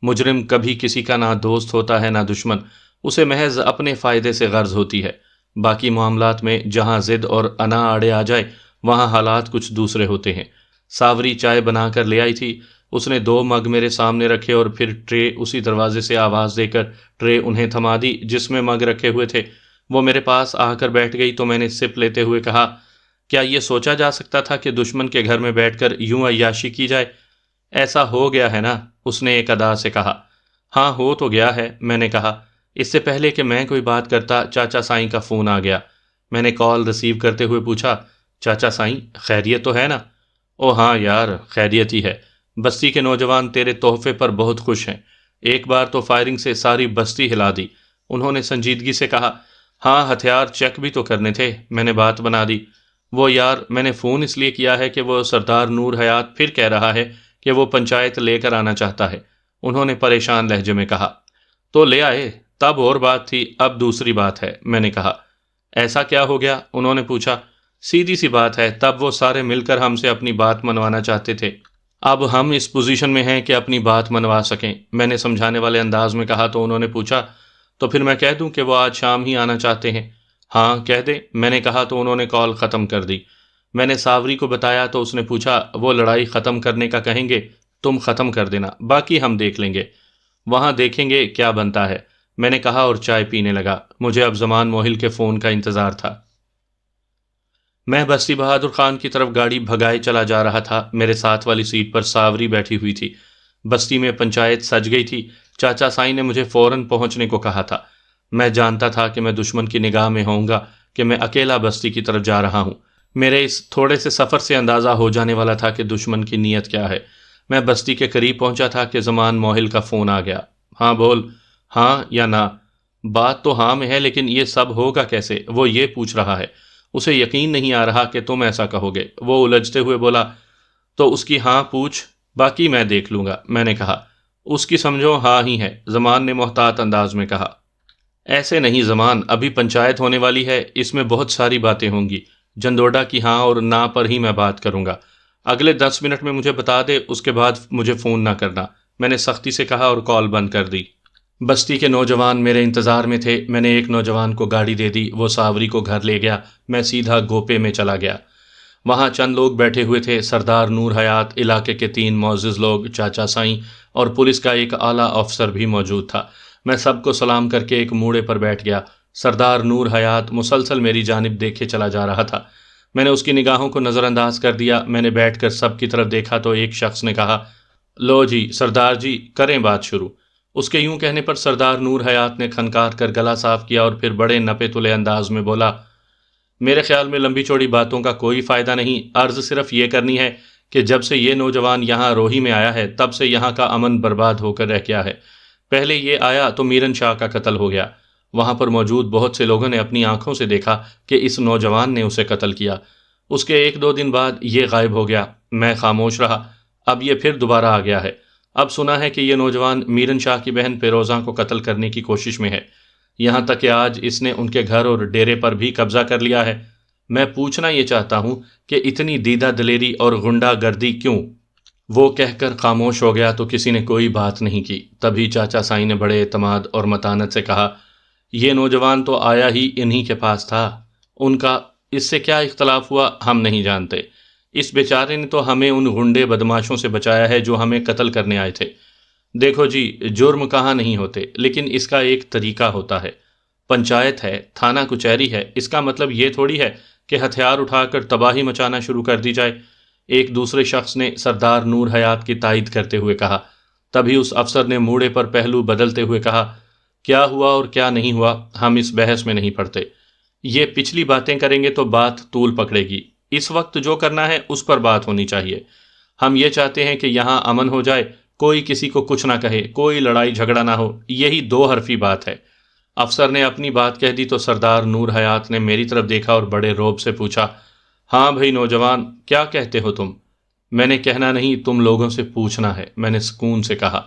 مجرم کبھی کسی کا نہ دوست ہوتا ہے نہ دشمن، اسے محض اپنے فائدے سے غرض ہوتی ہے۔ باقی معاملات میں جہاں ضد اور انا آڑے آ جائے وہاں حالات کچھ دوسرے ہوتے ہیں۔ ساوری چائے بنا کر لے آئی تھی۔ اس نے 2 مگ میرے سامنے رکھے اور پھر ٹرے اسی دروازے سے آواز دے کر ٹرے انہیں تھما دی جس میں مگ رکھے ہوئے تھے۔ وہ میرے پاس آ کر بیٹھ گئی تو میں نے سپ لیتے ہوئے کہا، کیا یہ سوچا جا سکتا تھا کہ دشمن کے گھر میں بیٹھ کر یوں عیاشی کی جائے؟ ایسا ہو گیا ہے نا، اس نے ایک ادا سے کہا۔ ہاں ہو تو گیا ہے، میں نے کہا۔ اس سے پہلے کہ میں کوئی بات کرتا چاچا سائیں کا فون آ گیا۔ میں نے کال ریسیو کرتے ہوئے پوچھا، چاچا سائیں خیریت تو ہے نا؟ او ہاں یار، خیریت ہی ہے۔ بستی کے نوجوان تیرے تحفے پر بہت خوش ہیں۔ ایک بار تو فائرنگ سے ساری بستی ہلا دی۔ انہوں نے سنجیدگی سے کہا، ہاں ہتھیار چیک بھی تو کرنے تھے۔ میں نے بات بنا دی، وہ یار میں نے فون اس لیے کیا ہے کہ وہ سردار نور حیات پھر کہہ رہا ہے کہ وہ پنچایت لے کر آنا چاہتا ہے، انہوں نے پریشان لہجے میں کہا۔ تو لے آئے، تب اور بات تھی، اب دوسری بات ہے، میں نے کہا۔ ایسا کیا ہو گیا؟ انہوں نے پوچھا۔ سیدھی سی بات ہے، تب وہ سارے مل کر ہم سے اپنی بات منوانا چاہتے تھے۔ اب ہم اس پوزیشن میں ہیں کہ اپنی بات منوا سکیں، میں نے سمجھانے والے انداز میں کہا تو انہوں نے پوچھا، تو پھر میں کہہ دوں کہ وہ آج شام ہی آنا چاہتے ہیں؟ ہاں کہہ دے، میں نے کہا تو انہوں نے کال ختم کر دی۔ میں نے ساوری کو بتایا تو اس نے پوچھا، وہ لڑائی ختم کرنے کا کہیں گے، تم ختم کر دینا، باقی ہم دیکھ لیں گے، وہاں دیکھیں گے کیا بنتا ہے، میں نے کہا اور چائے پینے لگا۔ مجھے اب زمان موہل کے فون کا انتظار تھا۔ میں بستی بہادر خان کی طرف گاڑی بھگائے چلا جا رہا تھا۔ میرے ساتھ والی سیٹ پر ساوری بیٹھی ہوئی تھی۔ بستی میں پنچایت سج گئی تھی۔ چاچا سائیں نے مجھے فوراً پہنچنے کو کہا تھا۔ میں جانتا تھا کہ میں دشمن کی نگاہ میں ہوں گا کہ میں اکیلا بستی کی طرف جا رہا ہوں۔ میرے اس تھوڑے سے سفر سے اندازہ ہو جانے والا تھا کہ دشمن کی نیت کیا ہے۔ میں بستی کے قریب پہنچا تھا کہ زمان موہل کا فون آ گیا۔ ہاں بول، ہاں یا نہ؟ بات تو ہاں میں ہے، لیکن یہ سب ہوگا کیسے؟ وہ یہ پوچھ رہا ہے۔ اسے یقین نہیں آ رہا کہ تم ایسا کہو گے۔ وہ الجھتے ہوئے بولا، تو اس کی ہاں پوچھ، باقی میں دیکھ لوں گا، میں نے کہا۔ اس کی سمجھو ہاں ہی ہے، زمان نے محتاط انداز میں کہا۔ ایسے نہیں زمان، ابھی پنچایت ہونے والی ہے، اس میں بہت ساری باتیں ہوں گی۔ جندوڈا کی ہاں اور نہ پر ہی میں بات کروں گا۔ اگلے 10 منٹ میں مجھے بتا دے، اس کے بعد مجھے فون نہ کرنا، میں نے سختی سے کہا اور کال بند کر دی۔ بستی کے نوجوان میرے انتظار میں تھے۔ میں نے ایک نوجوان کو گاڑی دے دی، وہ ساوری کو گھر لے گیا۔ میں سیدھا گوپے میں چلا گیا۔ وہاں چند لوگ بیٹھے ہوئے تھے، سردار نور حیات، علاقے کے 3 معزز لوگ، چاچا سائیں اور پولیس کا ایک اعلیٰ افسر بھی موجود تھا۔ میں سب کو سلام کر کے ایک موڑے پر بیٹھ گیا۔ سردار نور حیات مسلسل میری جانب دیکھے چلا جا رہا تھا۔ میں نے اس کی نگاہوں کو نظر انداز کر دیا۔ میں نے بیٹھ کر سب کی طرف دیکھا تو ایک شخص نے کہا، لو جی سردار جی، کریں بات شروع۔ اس کے یوں کہنے پر سردار نور حیات نے کھنکار کر گلا صاف کیا اور پھر بڑے نپے تلے انداز میں بولا، میرے خیال میں لمبی چوڑی باتوں کا کوئی فائدہ نہیں، عرض صرف یہ کرنی ہے کہ جب سے یہ نوجوان یہاں روہی میں آیا ہے تب سے یہاں کا امن برباد ہو کر رہ گیا ہے۔ پہلے یہ آیا تو میرن شاہ کا قتل ہو گیا۔ وہاں پر موجود بہت سے لوگوں نے اپنی آنکھوں سے دیکھا کہ اس نوجوان نے اسے قتل کیا۔ اس کے 1-2 دن بعد یہ غائب ہو گیا۔ میں خاموش رہا۔ اب یہ پھر دوبارہ آ گیا ہے۔ اب سنا ہے کہ یہ نوجوان میرن شاہ کی بہن فیروزہ کو قتل کرنے کی کوشش میں ہے، یہاں تک کہ آج اس نے ان کے گھر اور ڈیرے پر بھی قبضہ کر لیا ہے۔ میں پوچھنا یہ چاہتا ہوں کہ اتنی دیدہ دلیری اور غنڈہ گردی کیوں؟ وہ کہہ کر خاموش ہو گیا تو کسی نے کوئی بات نہیں کی۔ تبھی چاچا سائیں نے بڑے اعتماد اور متانت سے کہا، یہ نوجوان تو آیا ہی انہی کے پاس تھا، ان کا اس سے کیا اختلاف ہوا ہم نہیں جانتے۔ اس بیچارے نے تو ہمیں ان غنڈے بدماشوں سے بچایا ہے جو ہمیں قتل کرنے آئے تھے۔ دیکھو جی، جرم کہاں نہیں ہوتے، لیکن اس کا ایک طریقہ ہوتا ہے۔ پنچایت ہے، تھانہ کچہری ہے، اس کا مطلب یہ تھوڑی ہے کہ ہتھیار اٹھا کر تباہی مچانا شروع کر دی جائے۔ ایک دوسرے شخص نے سردار نور حیات کی تائید کرتے ہوئے کہا۔ تبھی اس افسر نے موڑے پر پہلو بدلتے ہوئے کہا، کیا ہوا اور کیا نہیں ہوا ہم اس بحث میں نہیں پڑتے، یہ پچھلی باتیں کریں گے تو بات طول پکڑے گی۔ اس وقت جو کرنا ہے اس پر بات ہونی چاہیے۔ ہم یہ چاہتے ہیں کہ یہاں امن ہو جائے، کوئی کسی کو کچھ نہ کہے، کوئی لڑائی جھگڑا نہ ہو، یہی 2 حرفی بات ہے۔ افسر نے اپنی بات کہہ دی تو سردار نور حیات نے میری طرف دیکھا اور بڑے رعب سے پوچھا، ہاں بھائی نوجوان، کیا کہتے ہو تم؟ میں نے کہنا نہیں، تم لوگوں سے پوچھنا ہے، میں نے سکون سے کہا۔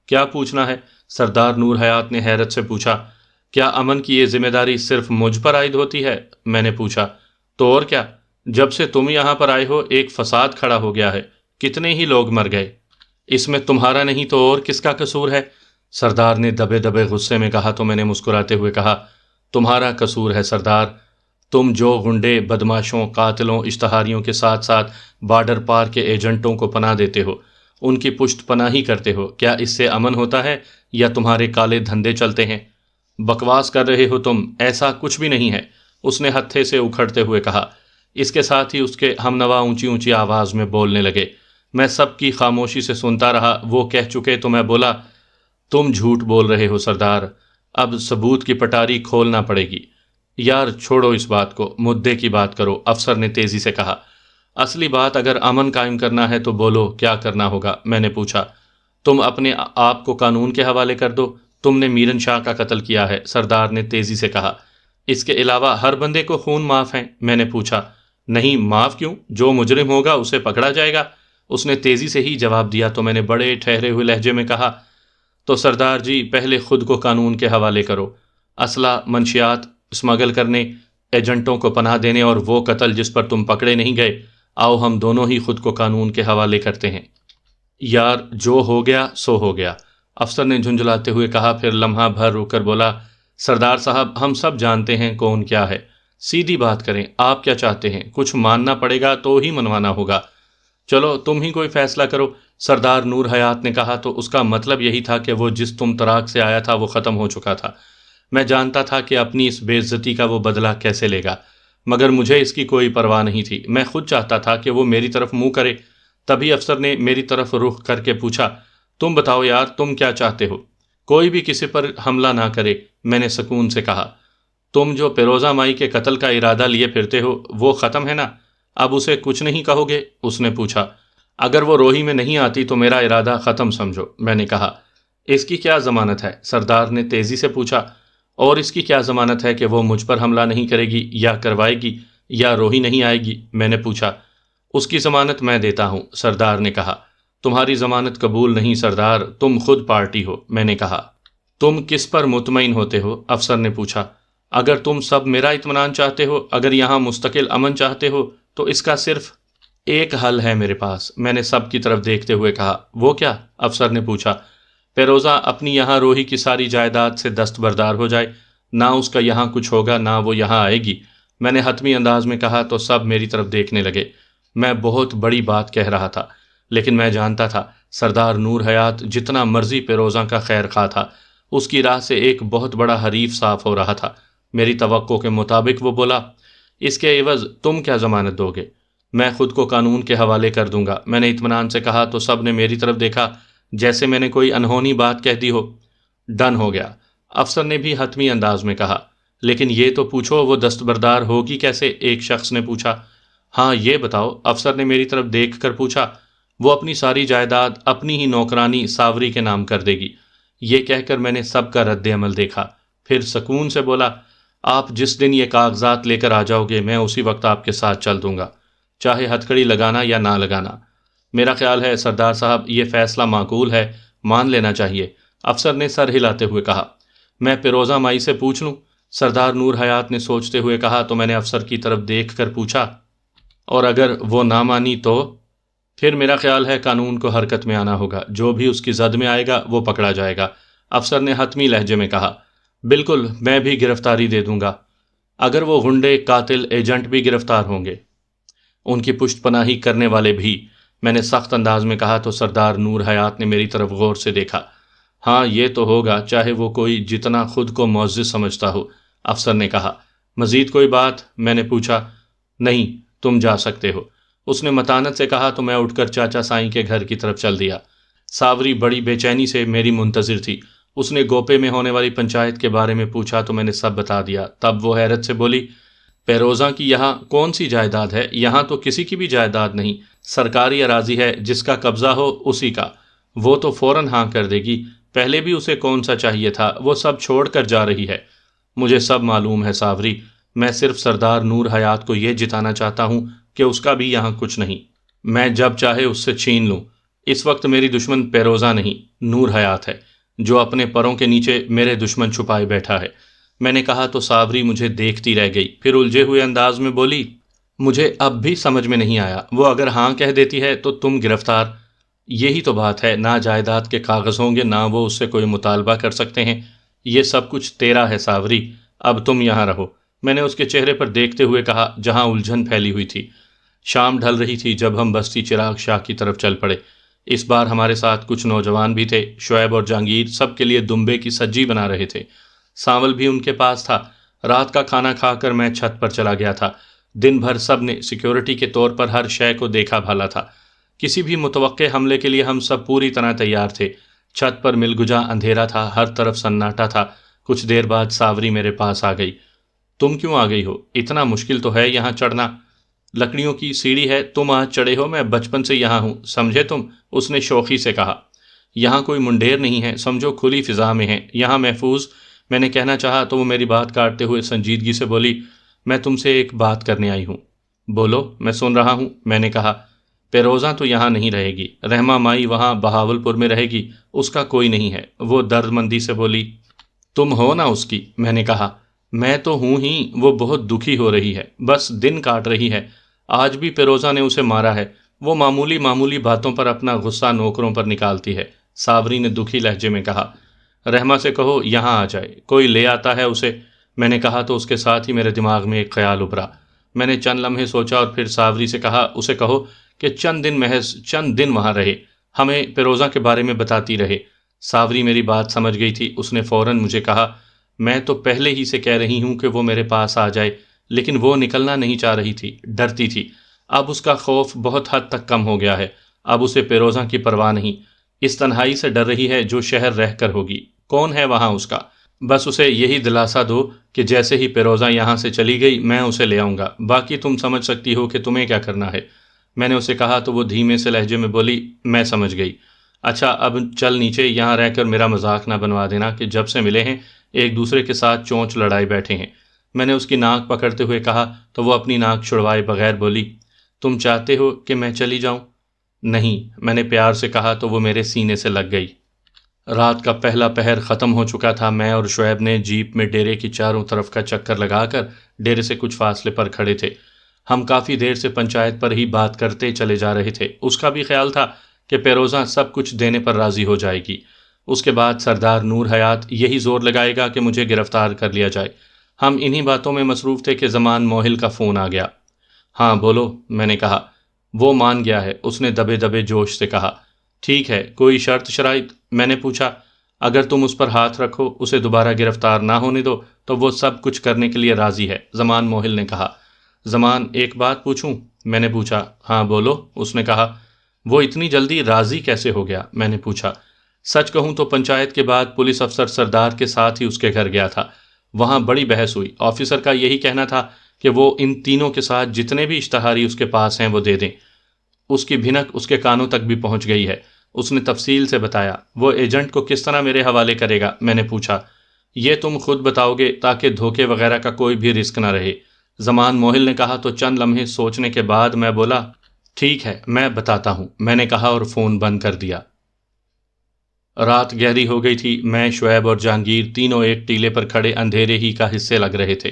کیا پوچھنا ہے؟ سردار نور حیات نے حیرت سے پوچھا۔ کیا امن کی یہ ذمہ داری صرف مجھ پر عائد ہوتی ہے؟ میں نے پوچھا۔ تو اور کیا، جب سے تم یہاں پر آئے ہو ایک فساد کھڑا ہو گیا ہے، کتنے ہی لوگ مر گئے، اس میں تمہارا نہیں تو اور کس کا قصور ہے؟ سردار نے دبے دبے غصے میں کہا تو میں نے مسکراتے ہوئے کہا، تمہارا قصور ہے سردار، تم جو غنڈے، بدماشوں، قاتلوں، اشتہاریوں کے ساتھ ساتھ بارڈر پار کے ایجنٹوں کو پناہ دیتے ہو، ان کی پشت پناہی کرتے ہو، کیا اس سے امن ہوتا ہے یا تمہارے کالے دھندے چلتے ہیں؟ بکواس کر رہے ہو تم، ایسا کچھ بھی نہیں ہے، اس نے ہتھے سے اکھڑتے ہوئے کہا۔ اس کے ساتھ ہی اس کے ہمنوا اونچی اونچی آواز میں بولنے لگے۔ میں سب کی خاموشی سے سنتا رہا، وہ کہہ چکے تو میں بولا، تم جھوٹ بول رہے ہو سردار، اب ثبوت کی پٹاری کھولنا پڑے گی۔ یار چھوڑو اس بات کو، مدعے کی بات کرو، افسر نے تیزی سے کہا۔ اصلی بات اگر امن قائم کرنا ہے تو بولو کیا کرنا ہوگا؟ میں نے پوچھا۔ تم اپنے آپ کو قانون کے حوالے کر دو، تم نے میرن شاہ کا قتل کیا ہے، سردار نے تیزی سے کہا۔ اس کے علاوہ ہر بندے کو خون معاف ہے؟ میں نے پوچھا۔ نہیں، معاف کیوں؟ جو مجرم ہوگا اسے پکڑا جائے گا، اس نے تیزی سے ہی جواب دیا تو میں نے بڑے ٹھہرے ہوئے لہجے میں کہا، تو سردار جی پہلے خود کو قانون کے حوالے کرو، اسلحہ، منشیات اسمگل کرنے، ایجنٹوں کو پناہ دینے اور وہ قتل جس پر تم پکڑے نہیں گئے، آؤ ہم دونوں ہی خود کو قانون کے حوالے کرتے ہیں۔ یار جو ہو گیا سو ہو گیا، افسر نے جھنجھلاتے ہوئے کہا، پھر لمحہ بھر رک کر بولا، سردار صاحب ہم سب جانتے ہیں کون کیا ہے، سیدھی بات کریں، آپ کیا چاہتے ہیں؟ کچھ ماننا پڑے گا تو ہی منوانا ہوگا۔ چلو تم ہی کوئی فیصلہ کرو، سردار نور حیات نے کہا تو اس کا مطلب یہی تھا کہ وہ جس تم تراک سے آیا تھا وہ ختم ہو چکا تھا۔ میں جانتا تھا کہ اپنی اس بے عزتی کا وہ بدلہ کیسے لے گا، مگر مجھے اس کی کوئی پرواہ نہیں تھی، میں خود چاہتا تھا کہ وہ میری طرف منہ کرے۔ تبھی افسر نے میری طرف رخ کر کے پوچھا، تم بتاؤ یار، تم کیا چاہتے ہو؟ کوئی بھی کسی پر حملہ نہ کرے، میں نے سکون سے کہا۔ تم جو پیروزہ مائی کے قتل کا ارادہ لیے پھرتے ہو وہ ختم ہے نا، اب اسے کچھ نہیں کہو گے؟ اس نے پوچھا۔ اگر وہ روہی میں نہیں آتی تو میرا ارادہ ختم سمجھو، میں نے کہا۔ اس کی کیا ضمانت ہے؟ سردار نے تیزی سے پوچھا۔ اور اس کی کیا ضمانت ہے کہ وہ مجھ پر حملہ نہیں کرے گی یا کروائے گی یا روہی نہیں آئے گی؟ میں نے پوچھا۔ اس کی ضمانت میں دیتا ہوں، سردار نے کہا۔ تمہاری ضمانت قبول نہیں سردار، تم خود پارٹی ہو، میں نے کہا۔ تم کس پر مطمئن ہوتے ہو؟ افسر نے پوچھا۔ اگر تم سب میرا اطمینان چاہتے ہو، اگر یہاں مستقل امن چاہتے ہو تو اس کا صرف ایک حل ہے میرے پاس، میں نے سب کی طرف دیکھتے ہوئے کہا۔ وہ کیا؟ افسر نے پوچھا۔ پیروزہ اپنی یہاں روہی کی ساری جائیداد سے دستبردار ہو جائے، نہ اس کا یہاں کچھ ہوگا نہ وہ یہاں آئے گی، میں نے حتمی انداز میں کہا تو سب میری طرف دیکھنے لگے۔ میں بہت بڑی بات کہہ رہا تھا، لیکن میں جانتا تھا سردار نور حیات جتنا مرضی پیروزہ کا خیر خواہ تھا، اس کی راہ سے ایک بہت بڑا حریف صاف ہو رہا تھا۔ میری توقع کے مطابق وہ بولا، اس کے عوض تم کیا ضمانت دو گے؟ میں خود کو قانون کے حوالے کر دوں گا، میں نے اطمینان سے کہا تو سب نے میری طرف دیکھا جیسے میں نے کوئی انہونی بات کہہ دی ہو۔ ڈن ہو گیا، افسر نے بھی حتمی انداز میں کہا۔ لیکن یہ تو پوچھو وہ دستبردار ہوگی کیسے؟ ایک شخص نے پوچھا۔ ہاں یہ بتاؤ، افسر نے میری طرف دیکھ کر پوچھا۔ وہ اپنی ساری جائیداد اپنی ہی نوکرانی ساوری کے نام کر دے گی، یہ کہہ کر میں نے سب کا رد عمل دیکھا، پھر سکون سے بولا، آپ جس دن یہ کاغذات لے کر آ جاؤ گے میں اسی وقت آپ کے ساتھ چل دوں گا، چاہے ہتھکڑی لگانا یا نہ لگانا۔ میرا خیال ہے سردار صاحب یہ فیصلہ معقول ہے، مان لینا چاہیے، افسر نے سر ہلاتے ہوئے کہا۔ میں پیروزہ مائی سے پوچھ لوں؟ سردار نور حیات نے سوچتے ہوئے کہا تو میں نے افسر کی طرف دیکھ کر پوچھا، اور اگر وہ نہ مانی تو؟ پھر میرا خیال ہے قانون کو حرکت میں آنا ہوگا، جو بھی اس کی زد میں آئے گا وہ پکڑا جائے گا، افسر نے حتمی لہجے میں کہا۔ بالکل، میں بھی گرفتاری دے دوں گا، اگر وہ غنڈے، قاتل، ایجنٹ بھی گرفتار ہوں گے، ان کی پشت پناہی کرنے والے بھی، میں نے سخت انداز میں کہا تو سردار نور حیات نے میری طرف غور سے دیکھا۔ ہاں یہ تو ہوگا، چاہے وہ کوئی جتنا خود کو معزز سمجھتا ہو، افسر نے کہا۔ مزید کوئی بات؟ میں نے پوچھا۔ نہیں، تم جا سکتے ہو، اس نے متانت سے کہا تو میں اٹھ کر چاچا سائیں کے گھر کی طرف چل دیا۔ ساوری بڑی بے چینی سے میری منتظر تھی، اس نے گوپے میں ہونے والی پنچایت کے بارے میں پوچھا تو میں نے سب بتا دیا۔ تب وہ حیرت سے بولی، پیروزہ کی یہاں کون سی جائیداد ہے؟ یہاں تو کسی کی بھی جائیداد نہیں، سرکاری اراضی ہے، جس کا قبضہ ہو اسی کا، وہ تو فوراً ہاں کر دے گی، پہلے بھی اسے کون سا چاہیے تھا، وہ سب چھوڑ کر جا رہی ہے۔ مجھے سب معلوم ہے ساوری، میں صرف سردار نور حیات کو یہ جتانا چاہتا ہوں کہ اس کا بھی یہاں کچھ نہیں، میں جب چاہے اس سے چھین لوں۔ اس وقت میری دشمن پیروزہ نہیں، نور حیات ہے، جو اپنے پروں کے نیچے میرے دشمن چھپائے بیٹھا ہے۔ میں نے کہا تو ساوری مجھے دیکھتی رہ گئی، پھر الجھے ہوئے انداز میں بولی، مجھے اب بھی سمجھ میں نہیں آیا، وہ اگر ہاں کہہ دیتی ہے تو تم گرفتار؟ یہی تو بات ہے، نہ جائیداد کے کاغذ ہوں گے، نہ وہ اس سے کوئی مطالبہ کر سکتے ہیں، یہ سب کچھ تیرا ہے ساوری، اب تم یہاں رہو۔ میں نے اس کے چہرے پر دیکھتے ہوئے کہا جہاں الجھن پھیلی ہوئی تھی۔ شام ڈھل رہی تھی جب ہم بستی چراغ شاہ کی طرف چل پڑے۔ اس بار ہمارے ساتھ کچھ نوجوان بھی تھے، شعیب اور جہانگیر سب کے لیے دمبے کی سجی بنا رہے تھے، سانول بھی ان کے پاس تھا۔ رات کا کھانا کھا کر میں چھت پر چلا گیا تھا۔ دن بھر سب نے سیکیورٹی کے طور پر ہر شے کو دیکھا بھالا تھا، کسی بھی متوقع حملے کے لیے ہم سب پوری طرح تیار تھے۔ چھت پر ملگجا اندھیرا تھا، ہر طرف سناٹا تھا۔ کچھ دیر بعد ساوری میرے پاس آ گئی۔ تم کیوں آ گئی ہو؟ اتنا مشکل تو ہے یہاں چڑھنا، لکڑیوں کی سیڑھی ہے، تم آج چڑھے ہو، میں بچپن سے یہاں ہوں، سمجھے تم؟ اس نے شوخی سے کہا۔ یہاں کوئی منڈیر نہیں ہے، سمجھو کھلی فضا میں ہے، یہاں محفوظ۔ میں نے کہنا چاہا تو وہ میری بات کاٹتے ہوئے سنجیدگی سے بولی، میں تم سے ایک بات کرنے آئی ہوں۔ بولو، میں سن رہا ہوں، میں نے کہا۔ پیروزہ تو یہاں نہیں رہے گی، رحمہ مائی وہاں بہاول پور میں رہے گی، اس کا کوئی نہیں ہے۔ وہ درد مندی سے بولی، تم ہو نا اس کی؟ میں نے کہا، میں تو ہوں ہی، وہ بہت دکھی ہو رہی ہے، بس دن کاٹ رہی ہے۔ آج بھی پیروزہ نے اسے مارا ہے، وہ معمولی معمولی باتوں پر اپنا غصہ نوکروں پر نکالتی ہے۔ ساوری نے دکھی لہجے میں کہا، رحمہ سے کہو یہاں آ جائے، کوئی لے آتا ہے اسے۔ میں نے کہا تو اس کے ساتھ ہی میرے دماغ میں ایک خیال ابھرا۔ میں نے چند لمحے سوچا اور پھر ساوری سے کہا، اسے کہو کہ محض چند دن وہاں رہے، ہمیں پیروزہ کے بارے میں بتاتی رہے۔ ساوری میری بات سمجھ گئی تھی، اس نے فوراً مجھے کہا، میں تو پہلے ہی سے کہہ رہی ہوں کہ وہ میرے پاس آ جائے، لیکن وہ نکلنا نہیں چاہ رہی تھی، ڈرتی تھی۔ اب اس کا خوف بہت حد تک کم ہو گیا ہے، اب اسے پیروزہ کی پرواہ نہیں، اس تنہائی سے ڈر رہی ہے جو شہر رہ کر ہوگی۔ کون ہے وہاں اس کا؟ بس اسے یہی دلاسا دو کہ جیسے ہی پیروزہ یہاں سے چلی گئی میں اسے لے آؤں گا، باقی تم سمجھ سکتی ہو کہ تمہیں کیا کرنا ہے۔ میں نے اسے کہا تو وہ دھیمے سے لہجے میں بولی، میں سمجھ گئی۔ اچھا اب چل نیچے، یہاں رہ کر میرا مذاق نہ بنوا دینا کہ جب سے ملے ہیں ایک دوسرے کے ساتھ چونچ لڑائے بیٹھے ہیں۔ میں نے اس کی ناک پکڑتے ہوئے کہا تو وہ اپنی ناک چھڑوائے بغیر بولی، تم چاہتے ہو کہ میں چلی جاؤں؟ نہیں، میں نے پیار سے کہا تو وہ میرے سینے سے لگ گئی۔ رات کا پہلا پہر ختم ہو چکا تھا۔ میں اور شعیب نے جیپ میں ڈیرے کی چاروں طرف کا چکر لگا کر ڈیرے سے کچھ فاصلے پر کھڑے تھے۔ ہم کافی دیر سے پنچایت پر ہی بات کرتے چلے جا رہے تھے۔ اس کا بھی خیال تھا کہ پیروزہ سب کچھ دینے پر راضی ہو جائے گی، اس کے بعد سردار نور حیات یہی زور لگائے گا کہ مجھے گرفتار کر لیا جائے۔ ہم انہی باتوں میں مصروف تھے کہ زمان موہل کا فون آ گیا۔ ہاں بولو، میں نے کہا۔ وہ مان گیا ہے، اس نے دبے دبے جوش سے کہا۔ ٹھیک ہے، کوئی شرط شرائط؟ میں نے پوچھا۔ اگر تم اس پر ہاتھ رکھو، اسے دوبارہ گرفتار نہ ہونے دو تو وہ سب کچھ کرنے کے لیے راضی ہے، زمان موہل نے کہا۔ زمان، ایک بات پوچھوں؟ میں نے پوچھا۔ ہاں بولو، اس نے کہا۔ وہ اتنی جلدی راضی کیسے ہو گیا؟ میں نے پوچھا۔ سچ کہوں تو پنچایت کے بعد پولیس افسر سردار کے ساتھ ہی اس کے گھر گیا تھا، وہاں بڑی بحث ہوئی۔ آفیسر کا یہی کہنا تھا کہ وہ ان تینوں کے ساتھ جتنے بھی اشتہاری اس کے پاس ہیں وہ دے دیں۔ اس کی بھنک اس کے کانوں تک بھی پہنچ گئی ہے، اس نے تفصیل سے بتایا۔ وہ ایجنٹ کو کس طرح میرے حوالے کرے گا؟ میں نے پوچھا۔ یہ تم خود بتاؤ گے تاکہ دھوکے وغیرہ کا کوئی بھی رسک نہ رہے، زمان موہل نے کہا تو چند لمحے سوچنے کے بعد میں بولا، ٹھیک ہے میں بتاتا ہوں، میں نے کہا اور فون بند کر دیا۔ رات گہری ہو گئی تھی۔ میں، شعیب اور جہانگیر تینوں ایک ٹیلے پر کھڑے اندھیرے ہی کا حصے لگ رہے تھے۔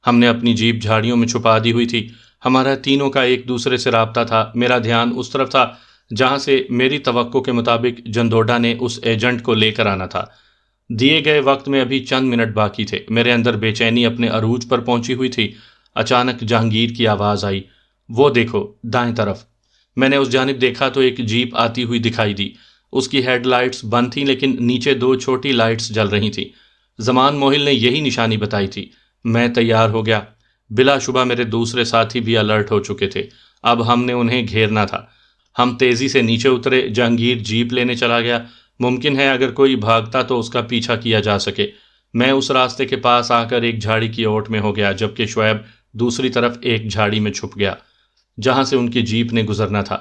ہم نے اپنی جیپ جھاڑیوں میں چھپا دی ہوئی تھی۔ ہمارا تینوں کا ایک دوسرے سے رابطہ تھا۔ میرا دھیان اس طرف تھا جہاں سے میری توقع کے مطابق جندوڈا نے اس ایجنٹ کو لے کر آنا تھا۔ دیے گئے وقت میں ابھی چند منٹ باقی تھے۔ میرے اندر بے چینی اپنے عروج پر پہنچی ہوئی تھی۔ اچانک جہانگیر کی آواز آئی، وہ دیکھو دائیں طرف۔ میں نے اس جانب دیکھا تو ایک جیپ آتی ہوئی دکھائی دی۔ اس کی ہیڈ لائٹس بند تھیں لیکن نیچے دو چھوٹی لائٹس جل رہی تھیں۔ زمان موہل نے یہی نشانی بتائی تھی۔ میں تیار ہو گیا۔ بلا شبہ میرے دوسرے ساتھی بھی الرٹ ہو چکے تھے، اب ہم نے انہیں گھیرنا تھا۔ ہم تیزی سے نیچے اترے۔ جہانگیر جیپ لینے چلا گیا۔ ممکن ہے اگر کوئی بھاگتا تو اس کا پیچھا کیا جا سکے۔ میں اس راستے کے پاس آ کر ایک جھاڑی کی اوٹ میں ہو گیا، جبکہ شعیب دوسری طرف ایک جھاڑی میں چھپ گیا جہاں سے ان کی جیپ نے گزرنا تھا۔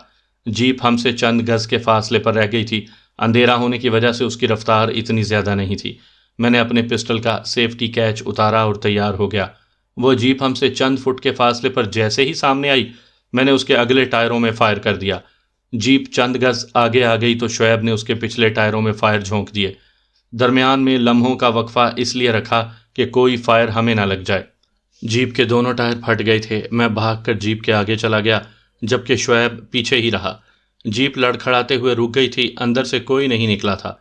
جیپ ہم سے چند گز کے فاصلے پر رہ گئی تھی۔ اندھیرا ہونے کی وجہ سے اس کی رفتار اتنی زیادہ نہیں تھی۔ میں نے اپنے پسٹل کا سیفٹی کیچ اتارا اور تیار ہو گیا۔ وہ جیپ ہم سے چند فٹ کے فاصلے پر جیسے ہی سامنے آئی، میں نے اس کے اگلے ٹائروں میں فائر کر دیا۔ جیپ چند گز آگے آ گئی تو شعیب نے اس کے پچھلے ٹائروں میں فائر جھونک دیے۔ درمیان میں لمحوں کا وقفہ اس لیے رکھا کہ کوئی فائر ہمیں نہ لگ جائے۔ جیپ کے دونوں ٹائر پھٹ گئے تھے۔ میں بھاگ کر جیپ کے آگے چلا گیا جبکہ شعیب پیچھے ہی رہا۔ جیپ لڑکھڑاتے ہوئے رک گئی تھی، اندر سے کوئی نہیں نکلا تھا۔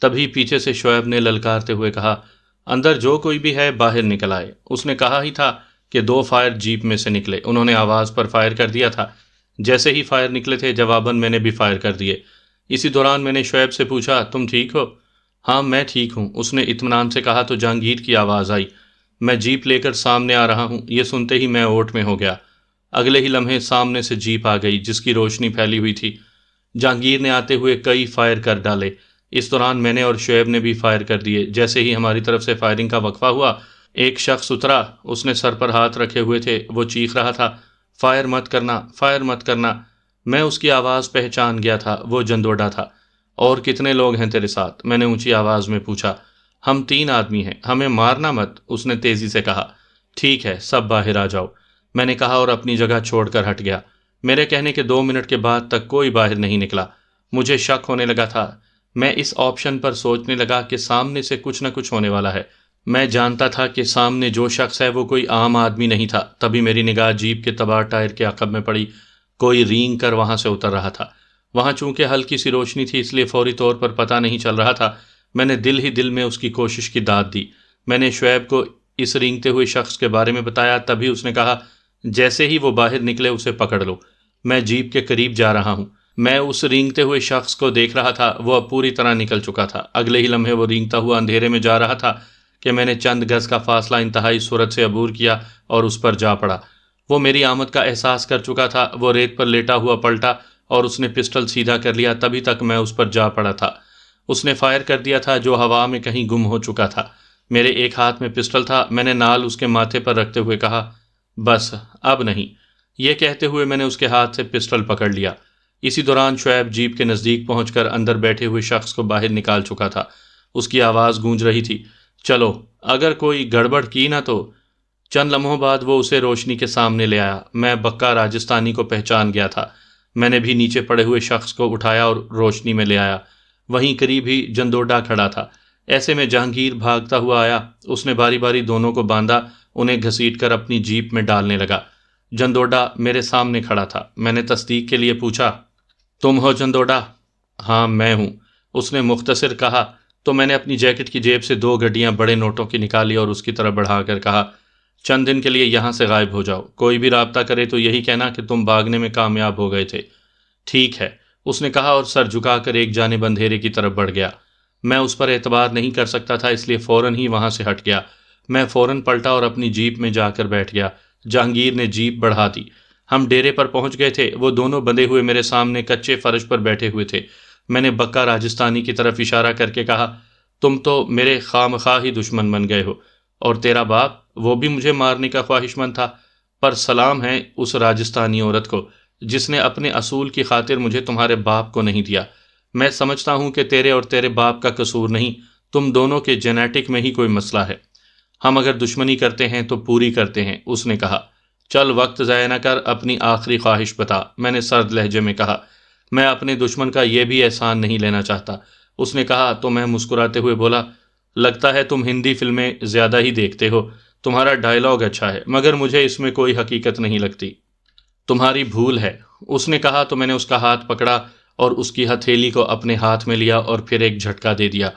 تبھی پیچھے سے شعیب نے للکارتے ہوئے کہا، اندر جو کوئی بھی ہے باہر نکل آئے۔ اس نے کہا ہی تھا کہ 2 فائر جیپ میں سے نکلے۔ انہوں نے آواز پر فائر کر دیا تھا۔ جیسے ہی فائر نکلے تھے جواباً میں نے بھی فائر کر دیے۔ اسی دوران میں نے شعیب سے پوچھا، تم ٹھیک ہو؟ ہاں میں ٹھیک ہوں، اس نے اطمینان سے کہا تو جہانگیر کی آواز آئی، میں جیپ لے کر سامنے آ رہا ہوں۔ یہ سنتے ہی میں اوٹ میں ہو گیا۔ اگلے ہی لمحے سامنے سے جیپ آ گئی جس کی روشنی پھیلی ہوئی تھی۔ جہانگیر نے آتے ہوئے کئی فائر کر ڈالے۔ اس دوران میں نے اور شعیب نے بھی فائر کر دیے۔ جیسے ہی ہماری طرف سے فائرنگ کا وقفہ ہوا، ایک شخص اترا۔ اس نے سر پر ہاتھ رکھے ہوئے تھے۔ وہ چیخ رہا تھا، فائر مت کرنا، فائر مت کرنا۔ میں اس کی آواز پہچان گیا تھا، وہ جندوڈا تھا۔ اور کتنے لوگ ہیں تیرے ساتھ؟ میں نے اونچی آواز میں پوچھا۔ ہم 3 آدمی ہیں، ہمیں مارنا مت، اس نے تیزی سے کہا۔ ٹھیک ہے، سب باہر آ جاؤ، میں نے کہا اور اپنی جگہ چھوڑ کر ہٹ گیا۔ میرے کہنے کے 2 منٹ کے بعد تک کوئی باہر نہیں نکلا۔ مجھے شک ہونے لگا تھا۔ میں اس آپشن پر سوچنے لگا کہ سامنے سے کچھ نہ کچھ ہونے والا ہے۔ میں جانتا تھا کہ سامنے جو شخص ہے وہ کوئی عام آدمی نہیں تھا۔ تبھی میری نگاہ جیپ کے تباہ ٹائر کے عقب میں پڑی۔ کوئی رینگ کر وہاں سے اتر رہا تھا۔ وہاں چونکہ ہلکی سی روشنی تھی اس لیے فوری طور پر پتہ نہیں چل رہا تھا۔ میں نے دل ہی دل میں اس کی کوشش کی داد دی۔ میں نے شعیب کو اس رینگتے ہوئے شخص کے بارے میں بتایا۔ تبھی اس نے کہا، جیسے ہی وہ باہر نکلے اسے پکڑ لو، میں جیپ کے قریب جا رہا ہوں۔ میں اس رینگتے ہوئے شخص کو دیکھ رہا تھا، وہ اب پوری طرح نکل چکا تھا۔ اگلے ہی لمحے وہ رینگتا ہوا اندھیرے میں جا رہا تھا کہ میں نے چند گز کا فاصلہ انتہائی سرعت سے عبور کیا اور اس پر جا پڑا۔ وہ میری آمد کا احساس کر چکا تھا۔ وہ ریت پر لیٹا ہوا پلٹا اور اس نے پسٹل سیدھا کر لیا۔ تبھی تک میں اس پر جا پڑا تھا۔ اس نے فائر کر دیا تھا جو ہوا میں کہیں گم ہو چکا تھا۔ میرے ایک ہاتھ میں پسٹل تھا۔ میں نے نال اس کے ماتھے پر رکھتے ہوئے کہا، بس اب نہیں۔ یہ کہتے ہوئے میں نے اس کے ہاتھ سے پسٹل پکڑ لیا۔ اسی دوران شعیب جیپ کے نزدیک پہنچ کر اندر بیٹھے ہوئے شخص کو باہر نکال چکا تھا۔ اس کی آواز گونج رہی تھی، چلو اگر کوئی گڑبڑ کی نہ تو۔ چند لمحوں بعد وہ اسے روشنی کے سامنے لے آیا۔ میں بکا راجستھانی کو پہچان گیا تھا۔ میں نے بھی نیچے پڑے ہوئے شخص کو اٹھایا اور روشنی میں لے آیا۔ وہیں قریب ہی جندوڈا کھڑا تھا۔ ایسے میں جہانگیر بھاگتا ہوا آیا۔ اس نے باری باری دونوں کو باندھا، انہیں گھسیٹ کر اپنی جیپ میں ڈالنے لگا۔ جندوڈا میرے سامنے کھڑا تھا۔ میں نے تصدیق کے لیے پوچھا، تم ہو جندوڈا؟ ہاں میں ہوں، اس نے مختصر کہا۔ تو میں نے اپنی جیکٹ کی جیب سے 2 گڈیاں بڑے نوٹوں کی نکالی اور اس کی طرف بڑھا کر کہا، چند دن کے لیے یہاں سے غائب ہو جاؤ۔ کوئی بھی رابطہ کرے تو یہی کہنا کہ تم بھاگنے میں کامیاب ہو گئے تھے۔ ٹھیک ہے، اس نے کہا اور سر جھکا کر ایک جانب اندھیرے کی طرف بڑھ گیا۔ میں اس پر اعتبار نہیں کر سکتا تھا اس لیے فوراً ہی وہاں سے ہٹ گیا۔ میں فوراً پلٹا اور اپنی جیپ میں جا کر بیٹھ گیا۔ جہانگیر نے جیپ بڑھا دی۔ ہم ڈیرے پر پہنچ گئے تھے۔ وہ دونوں بندھے ہوئے میرے سامنے کچے فرش پر بیٹھے ہوئے تھے۔ میں نے بکا راجستھانی کی طرف اشارہ کر کے کہا، تم تو میرے خواہ ہی دشمن بن گئے ہو، اور تیرا باپ وہ بھی مجھے مارنے کا خواہش مند تھا، پر سلام ہے اس راجستھانی عورت کو جس نے اپنے اصول کی خاطر مجھے تمہارے باپ کو نہیں دیا۔ میں سمجھتا ہوں کہ تیرے اور تیرے باپ کا قصور نہیں، تم دونوں کے جینیٹک میں ہی کوئی مسئلہ ہے۔ ہم اگر دشمنی کرتے ہیں تو پوری کرتے ہیں، اس نے کہا۔ چل وقت ضائع نہ کر، اپنی آخری خواہش بتا، میں نے سرد لہجے میں کہا۔ میں اپنے دشمن کا یہ بھی احسان نہیں لینا چاہتا، اس نے کہا تو میں مسکراتے ہوئے بولا، لگتا ہے تم ہندی فلمیں زیادہ ہی دیکھتے ہو، تمہارا ڈائلاگ اچھا ہے مگر مجھے اس میں کوئی حقیقت نہیں لگتی۔ تمہاری بھول ہے، اس نے کہا تو میں نے اس کا ہاتھ پکڑا اور اس کی ہتھیلی کو اپنے ہاتھ میں لیا اور پھر ایک جھٹکا دے دیا۔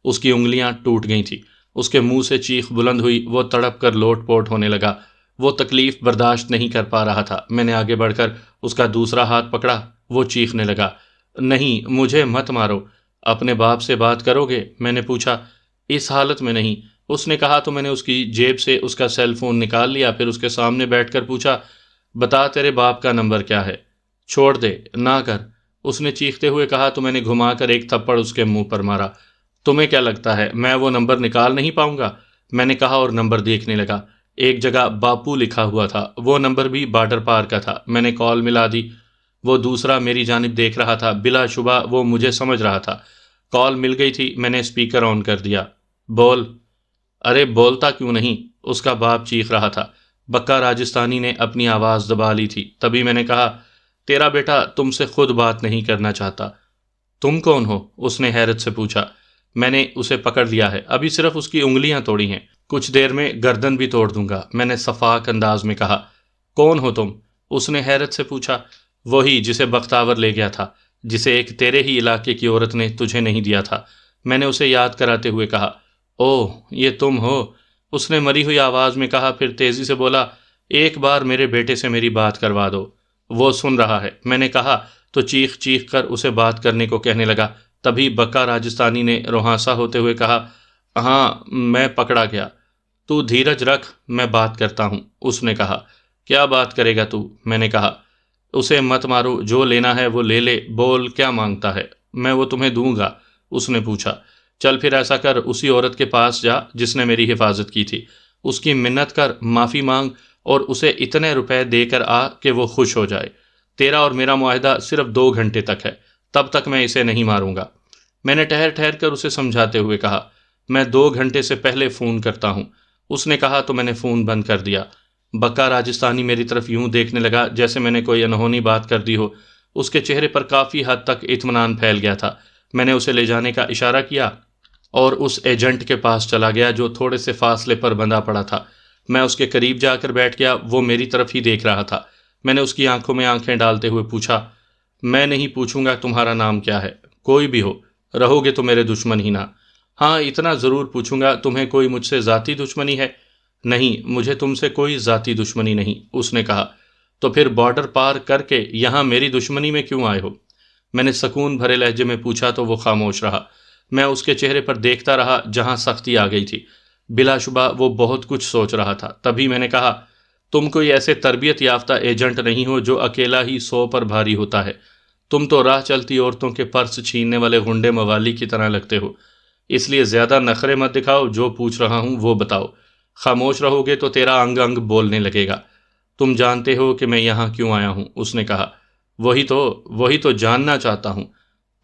اس کی انگلیاں ٹوٹ گئی تھیں، اس کے منہ سے چیخ بلند ہوئی، وہ تڑپ کر لوٹ پوٹ ہونے لگا۔ وہ تکلیف برداشت نہیں کر پا رہا تھا۔ میں نے آگے بڑھ کر اس کا دوسرا ہاتھ پکڑا۔ وہ چیخنے لگا، نہیں مجھے مت مارو، اپنے باپ سے بات کرو گے؟ میں نے پوچھا۔ اس حالت میں نہیں، اس نے کہا تو میں نے اس کی جیب سے اس کا سیل فون نکال لیا، پھر اس کے سامنے بیٹھ کر پوچھا، بتا تیرے باپ کا نمبر کیا ہے؟ چھوڑ دے، نہ کر، اس نے چیختے ہوئے کہا تو میں نے گھما کر ایک تھپڑ اس کے منہ پر مارا۔ تمہیں کیا لگتا ہے میں وہ نمبر نکال نہیں پاؤں گا؟ میں نے کہا اور نمبر دیکھنے لگا۔ ایک جگہ باپو لکھا ہوا تھا، وہ نمبر بھی بارڈر پار کا تھا۔ میں نے کال ملا دی۔ وہ دوسرا میری جانب دیکھ رہا تھا، بلا شبہ وہ مجھے سمجھ رہا تھا۔ کال مل گئی تھی، میں نے اسپیکر آن کر دیا۔ بول۔ ارے بولتا کیوں نہیں، اس کا باپ چیخ رہا تھا۔ بکا راجستھانی نے اپنی آواز دبا لی تھی۔ تبھی میں نے کہا، تیرا بیٹا تم سے خود بات نہیں کرنا چاہتا۔ تم کون ہو؟ اس نے حیرت سے پوچھا۔ میں نے اسے پکڑ لیا ہے، ابھی صرف اس کی انگلیاں توڑی ہیں، کچھ دیر میں گردن بھی توڑ دوں گا، میں نے صفاق انداز میں کہا۔ کون ہو تم؟ اس نے حیرت سے پوچھا۔ وہی جسے بختاور لے گیا تھا، جسے ایک تیرے ہی علاقے کی عورت نے تجھے نہیں دیا تھا، میں نے اسے یاد کراتے ہوئے کہا۔ اوہ، یہ تم ہو؟ اس نے مری ہوئی آواز میں کہا، پھر تیزی سے بولا، ایک بار میرے بیٹے سے میری بات کروا دو، وہ سن رہا ہے، میں نے کہا تو چیخ چیخ کر اسے بات کرنے کو کہنے لگا۔ تبھی بکا راجستھانی نے روہاسا ہوتے ہوئے کہا، ہاں میں پکڑا گیا۔ تو دھیرج رکھ، میں بات کرتا ہوں، اس نے کہا۔ کیا بات کرے گا تو؟ میں نے کہا۔ اسے مت مارو، جو لینا ہے وہ لے لے، بول کیا مانگتا ہے؟ میں وہ تمہیں دوں گا، اس نے پوچھا۔ چل پھر ایسا کر، اسی عورت کے پاس جا جس نے میری حفاظت کی تھی، اس کی منت کر، معافی مانگ اور اسے اتنے روپے دے کر آ کہ وہ خوش ہو جائے۔ تیرا اور میرا معاہدہ صرف 2 گھنٹے تک ہے، تب تک میں اسے نہیں ماروں گا، میں نے ٹھہر ٹھہر کر اسے سمجھاتے ہوئے کہا۔ میں 2 گھنٹے سے پہلے فون کرتا ہوں، اس نے کہا تو میں نے فون بند کر دیا۔ بکا راجستھانی میری طرف یوں دیکھنے لگا جیسے میں نے کوئی انہونی بات کر دی ہو۔ اس کے چہرے پر کافی حد تک اطمینان پھیل گیا تھا۔ میں نے اسے لے جانے کا اشارہ کیا اور اس ایجنٹ کے پاس چلا گیا جو تھوڑے سے فاصلے پر بندھا پڑا تھا۔ میں اس کے قریب جا کر بیٹھ گیا، وہ میری طرف ہی دیکھ رہا تھا۔ میں نے اس کی آنکھوں میں آنکھیں ڈالتے ہوئے پوچھا، میں نہیں پوچھوں گا تمہارا نام کیا ہے، کوئی بھی ہو، رہو گے تو میرے دشمن ہی نہ۔ ہاں اتنا ضرور پوچھوں گا، تمہیں کوئی مجھ سے ذاتی دشمنی ہے؟ نہیں، مجھے تم سے کوئی ذاتی دشمنی نہیں، اس نے کہا۔ تو پھر بارڈر پار کر کے یہاں میری دشمنی میں کیوں آئے ہو؟ میں نے سکون بھرے لہجے میں پوچھا تو وہ خاموش رہا۔ میں اس کے چہرے پر دیکھتا رہا جہاں سختی آ گئی تھی۔ بلا شبہ وہ بہت کچھ سوچ رہا تھا۔ تبھی میں نے کہا، تم کوئی ایسے تربیت یافتہ ایجنٹ نہیں ہو جو اکیلا ہی 100 پر بھاری ہوتا ہے، تم تو راہ چلتی عورتوں کے پرس چھیننے والے غنڈے موالی کی طرح لگتے ہو، اس لیے زیادہ نخرے مت دکھاؤ، جو پوچھ رہا ہوں وہ بتاؤ، خاموش رہو گے تو تیرا انگ انگ بولنے لگے گا۔ تم جانتے ہو کہ میں یہاں کیوں آیا ہوں، اس نے کہا۔ وہی تو جاننا چاہتا ہوں،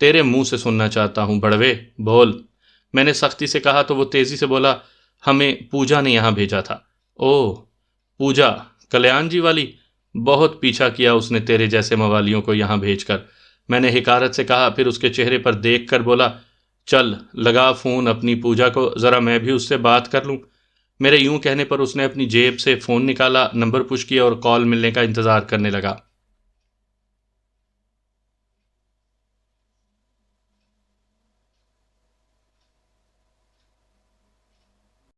تیرے منہ سے سننا چاہتا ہوں، بڑوے بول، میں نے سختی سے کہا تو وہ تیزی سے بولا، ہمیں پوجا نے یہاں بھیجا تھا۔ اوہ، پوجا، کلیان جی والی؟ بہت پیچھا کیا اس نے تیرے جیسے موالیوں کو یہاں بھیج کر، میں نے حقارت سے کہا، پھر اس کے چہرے پر دیکھ کر بولا، چل لگا فون اپنی پوجا کو، ذرا میں بھی اس سے بات کر لوں۔ میرے یوں کہنے پر اس نے اپنی جیب سے فون نکالا، نمبر پش کیا اور کال ملنے کا انتظار کرنے لگا۔